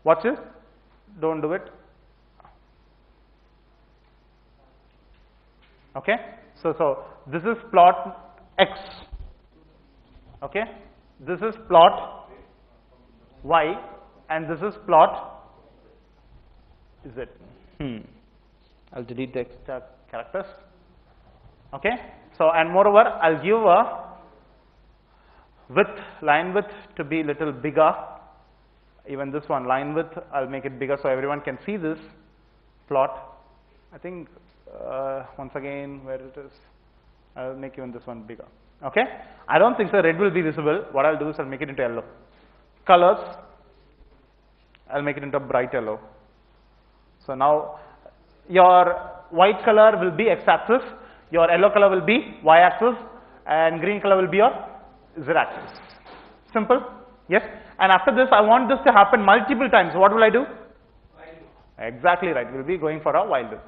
Watch this. Don't do it. Okay, so this is plot X. Okay, this is plot Y, and this is plot Z. I'll delete the extra characters. Okay, so and moreover, I'll give a width, line width to be little bigger. Even this one, line width, I'll make it bigger so everyone can see this plot. I think. Once again, where it is, I'll make even this one bigger. Okay, I don't think so red will be visible. What I'll do is I'll make it into yellow. Colors, I'll make it into bright yellow. So now your white color will be x-axis, your yellow color will be y-axis, and green color will be your z-axis. Simple? Yes. And after this, I want this to happen multiple times. What will I do? Exactly right. We'll be going for a while loop.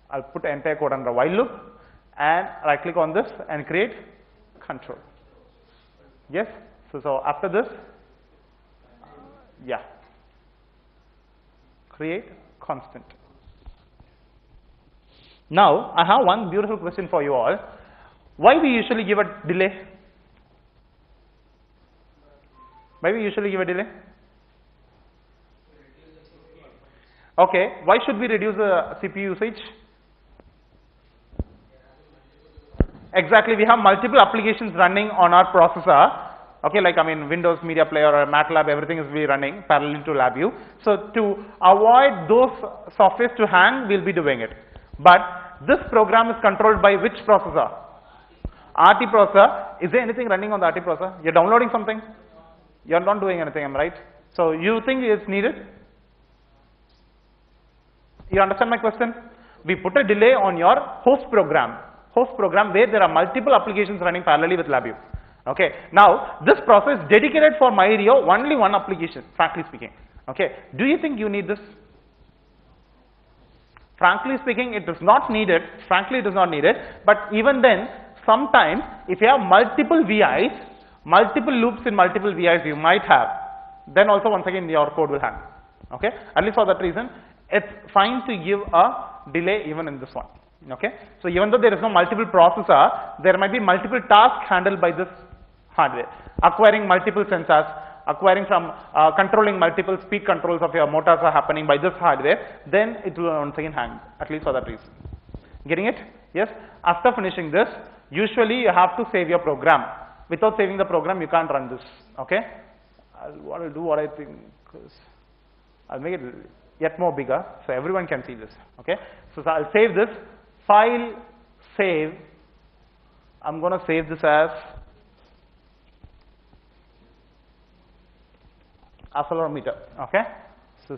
I'll put the entire code under while loop and right click on this and create control. Yes. So after this, yeah, create constant. Now I have one beautiful question for you all. Why we usually give a delay? Why we usually give a delay? Okay. Why should we reduce the CPU usage? Exactly, we have multiple applications running on our processor. Okay, like Windows Media Player or MATLAB, everything is be running parallel to Labview. So to avoid those softwares to hang, we'll be doing it. But this program is controlled by which processor? RT processor, is there anything running on the RT processor? You're downloading something? You're not doing anything, am I right? So you think it's needed? You understand my question? We put a delay on your host program where there are multiple applications running parallelly with Labview. Okay, now this process is dedicated for MyRio, only one application, frankly speaking. Okay, do you think you need this? Frankly speaking, it is not needed. Frankly, it is not needed. But even then, sometimes if you have multiple VIs, multiple loops in multiple VIs you might have, then also once again your code will hang. Okay, at least for that reason, it's fine to give a delay even in this one. Okay, so even though there is no multiple processor, there might be multiple tasks handled by this hardware, acquiring multiple sensors, controlling multiple speed controls of your motors are happening by this hardware, then it will once again hang, at least for that reason. Getting it? Yes. After finishing this, usually you have to save your program. Without saving the program, you can't run this. Okay. I'll do what I think is, I'll make it yet more bigger so everyone can see this. Okay. So I'll save this. File, save. I'm going to save this as accelerometer. Okay,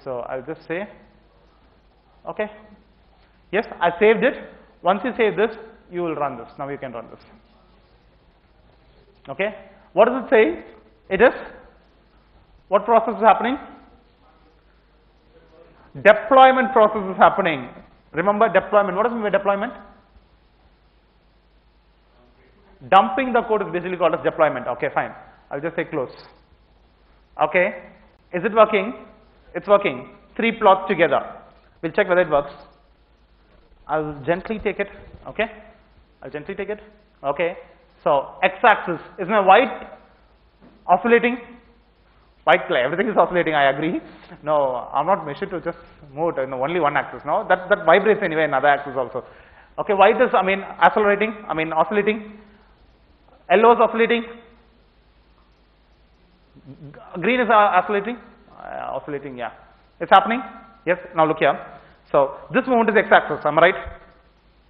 so I'll just say okay, yes, I saved it. Once you save this, you will run this. Now you can run this. Okay, what does it say? It is, what process is happening? Deployment process is happening. Remember deployment. What does it mean by deployment? Dumping the code is basically called as deployment. Okay, fine, I'll just say close. Okay, is it working? It's working. 3 plots together. We'll check whether it works. I'll gently take it. Okay, I'll gently take it. Okay, so x-axis, is my white oscillating? White play, everything is oscillating, I agree. No, I'm not measured to just move it in only one axis. No, that vibrates anyway in other axis also. Okay, white is, oscillating. Yellow is oscillating. Green is oscillating. Oscillating, yeah. It's happening. Yes. Now look here. So this movement is x-axis. Am I right?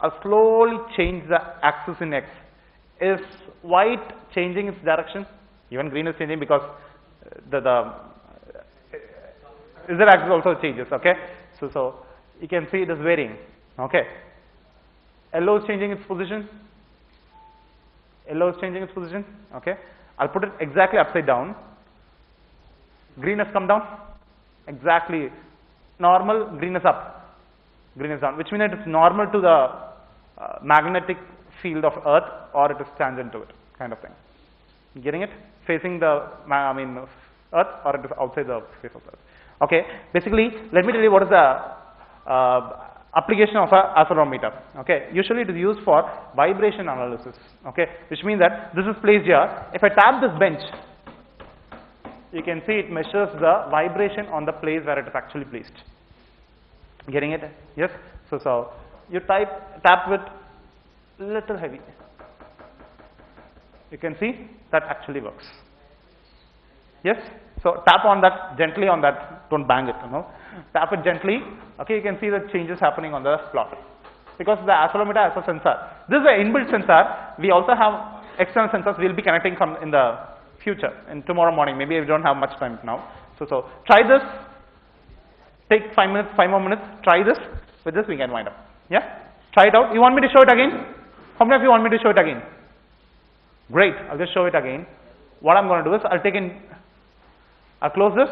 I'll slowly change the axis in x. Is white changing its direction? Even green is changing because the z axis also changes. Okay. So you can see it is varying. Okay. Yellow is changing its position. Yellow is changing its position. Okay. I'll put it exactly upside down. Green has come down. Exactly. Normal, green is up. Green is down. Which means it is normal to the magnetic field of Earth, or it is tangent to it, kind of thing. Getting it? Facing the, Earth, or it is outside the face of Earth. Okay. Basically, let me tell you what is the application of an accelerometer. Okay. Usually it is used for vibration analysis. Okay. Which means that this is placed here. If I tap this bench, you can see it measures the vibration on the place where it is actually placed. Getting it? Yes. So you tap with little heavy. You can see that actually works. Yes. So tap on that, gently on that. Don't bang it. Tap it gently. Okay. You can see the changes happening on the plot because the accelerometer has a sensor. This is an inbuilt sensor. We also have external sensors. We'll be connecting some in the future, and tomorrow morning. Maybe we don't have much time now. So try this. Take 5 minutes, 5 more minutes. Try this. With this we can wind up. Yeah. Try it out. You want me to show it again? How many of you want me to show it again? Great. I'll just show it again. What I'm going to do is I'll close this.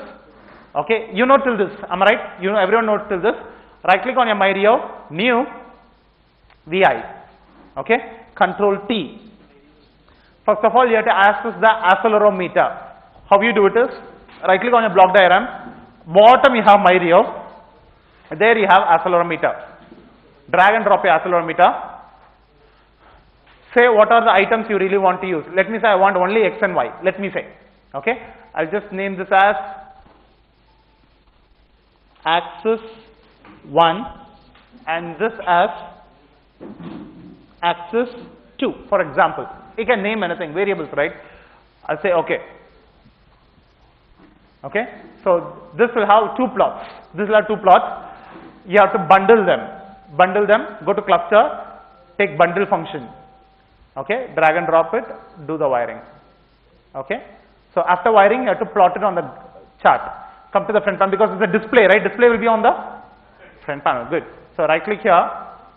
Okay. You know till this. Am I right? You know, everyone knows till this. Right click on your MyRio, new, VI. Okay. Control T. First of all, you have to access the accelerometer. How you do it is, right click on your block diagram, bottom you have MyRio, there you have accelerometer. Drag and drop your accelerometer. Say what are the items you really want to use. Let me say I want only X and Y. Let me say. Okay. I'll just name this as axis 1 and this as axis 2, for example. You can name anything, variables, right? I'll say okay. Okay. So this will have 2 plots. This will have 2 plots. You have to bundle them. Bundle them. Go to cluster. Take bundle function. Okay, drag and drop it, do the wiring. Okay, so after wiring you have to plot it on the chart. Come to the front panel because it's a display, right? Display will be on the front panel. Good. So right click here.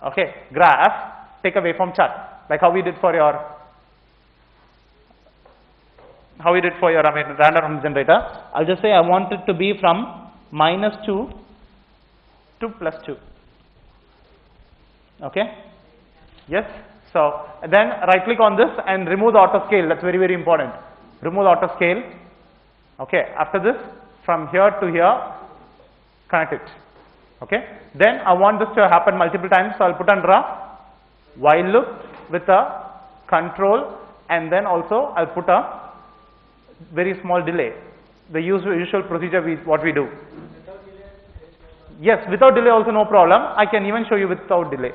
Okay, graph, take a waveform chart like how we did for your random number generator. I'll just say I want it to be from -2 to +2. Okay. Yes. So then right click on this and remove the auto scale. That's very, very important. Remove the auto scale. Okay. After this, from here to here, connect it. Okay. Then I want this to happen multiple times. So I'll put under a while loop with a control, and then also I'll put a very small delay. The usual procedure what we do. Yes, without delay also no problem. I can even show you without delay.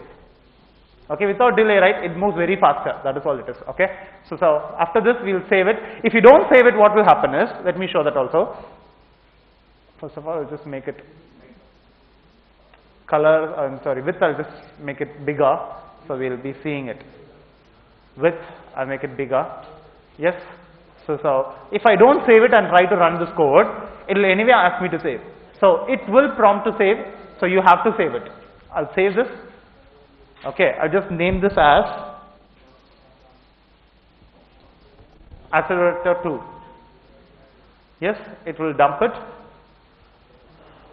Okay, without delay, right, it moves very faster. That is all it is. Okay, so after this we will save it. If you don't save it, what will happen is, let me show that also. First of all, I'll just make it color, width, I'll just make it bigger. So we'll be seeing it. Width, I'll make it bigger. Yes. So if I don't save it and try to run this code, it will anyway ask me to save. So it will prompt to save. So you have to save it. I'll save this. Okay, I'll just name this as accelerator 2. Yes, it will dump it.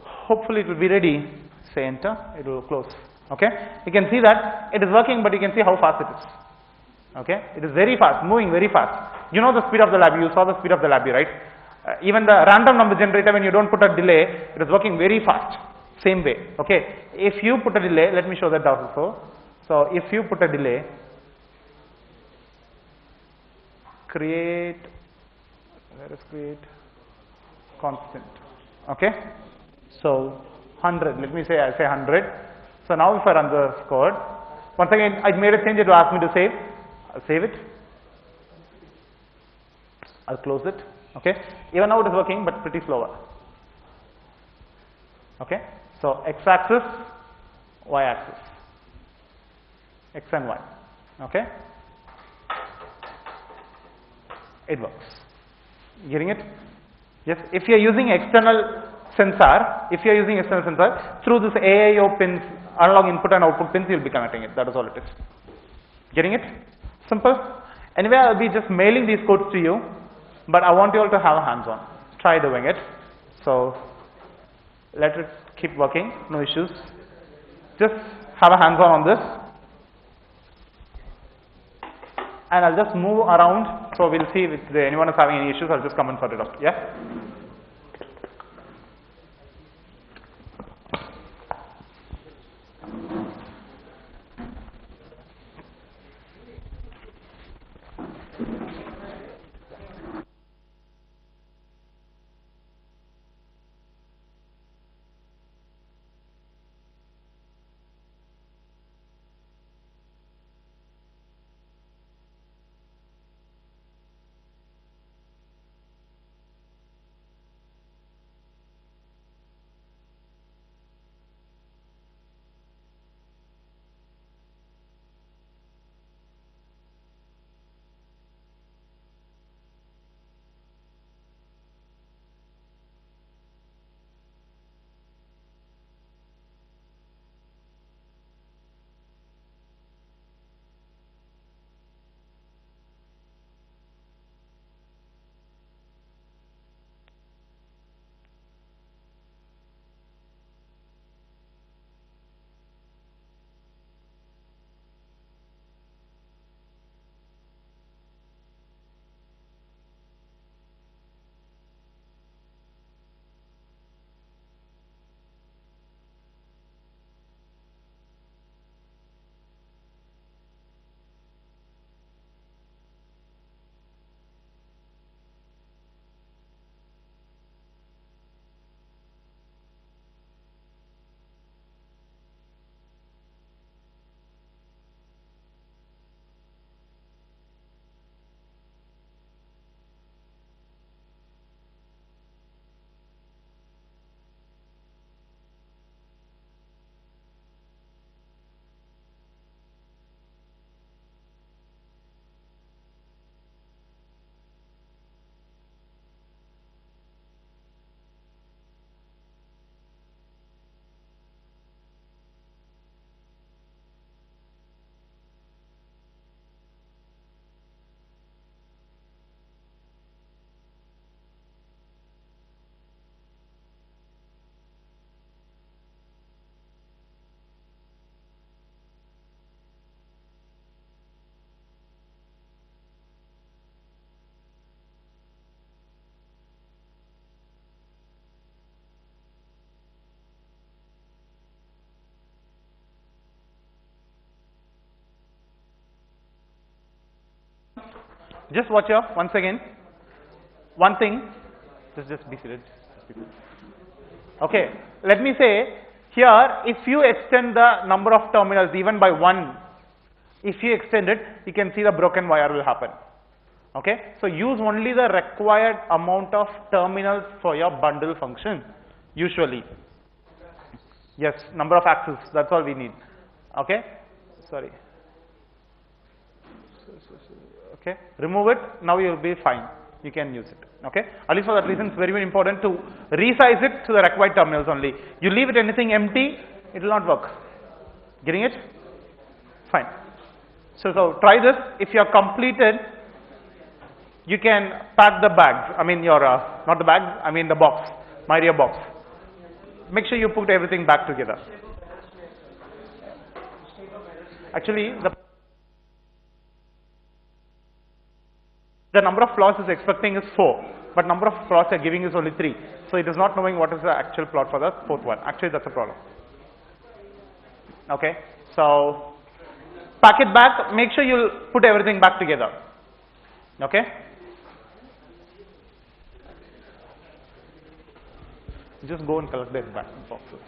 Hopefully it will be ready. Say enter, it will close. Okay, you can see that it is working, but you can see how fast it is. Okay, it is very fast, moving very fast. You know the speed of the Labview, you saw the speed of the Labview, right? Even the random number generator, when you don't put a delay, it is working very fast. Same way. Okay, if you put a delay, let me show that also. So if you put a delay, create constant. Okay, so 100. Let me say I say 100. So now if I run the code, once again I made a change. It will ask me to save. I'll save it. I'll close it. Okay, even now it is working, but pretty slower. Okay, so x-axis, y-axis, x and y. Okay, it works. Getting it? Yes. If you are using external sensor, through this AIO pins, analog input and output pins, you will be connecting it. That is all it is. Getting it? Simple. Anyway, I will be just mailing these codes to you, but I want you all to have a hands-on. Try doing it. So let it keep working, no issues. Just have a hands-on on this. And I'll just move around, so we'll see if anyone is having any issues. I'll just come and sort it out. Yeah? Just watch here once again. One thing, just be seated. Okay, let me say here, if you extend the number of terminals even by 1, if you extend it, you can see the broken wire will happen. Okay, so use only the required amount of terminals for your bundle function usually. Yes, number of axes, that's all we need. Okay, sorry. Okay, remove it, now you will be fine. You can use it. Okay, at least for that reason, it's very, very important to resize it to the required terminals only. You leave it anything empty, it will not work. Getting it? Fine. So try this. If you are completed, you can pack the bags. I mean your, not the bags, I mean the box, my dear box. Make sure you put everything back together. Actually, the number of plots is expecting is 4, but number of plots they are giving is only 3. So it is not knowing what is the actual plot for the 4th one. Actually, that's a problem. Okay, so pack it back. Make sure you put everything back together. Okay. Just go and collect the back boxes.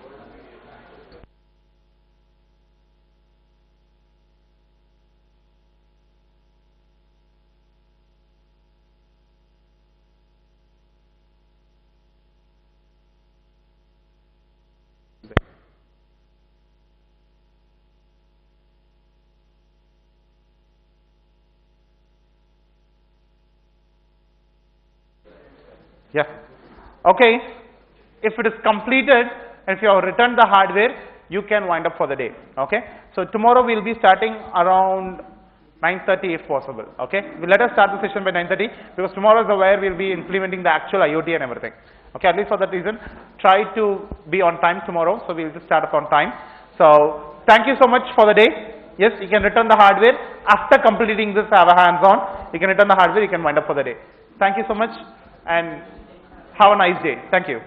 Yeah. Okay. If it is completed, if you have returned the hardware, you can wind up for the day. Okay. So tomorrow we will be starting around 9:30 if possible. Okay. Let us start the session by 9:30 because tomorrow is the where we will be implementing the actual IOT and everything. Okay. At least for that reason, try to be on time tomorrow. So we will just start up on time. So thank you so much for the day. Yes, you can return the hardware after completing this. Have a hands-on. You can return the hardware. You can wind up for the day. Thank you so much and have a nice day. Thank you.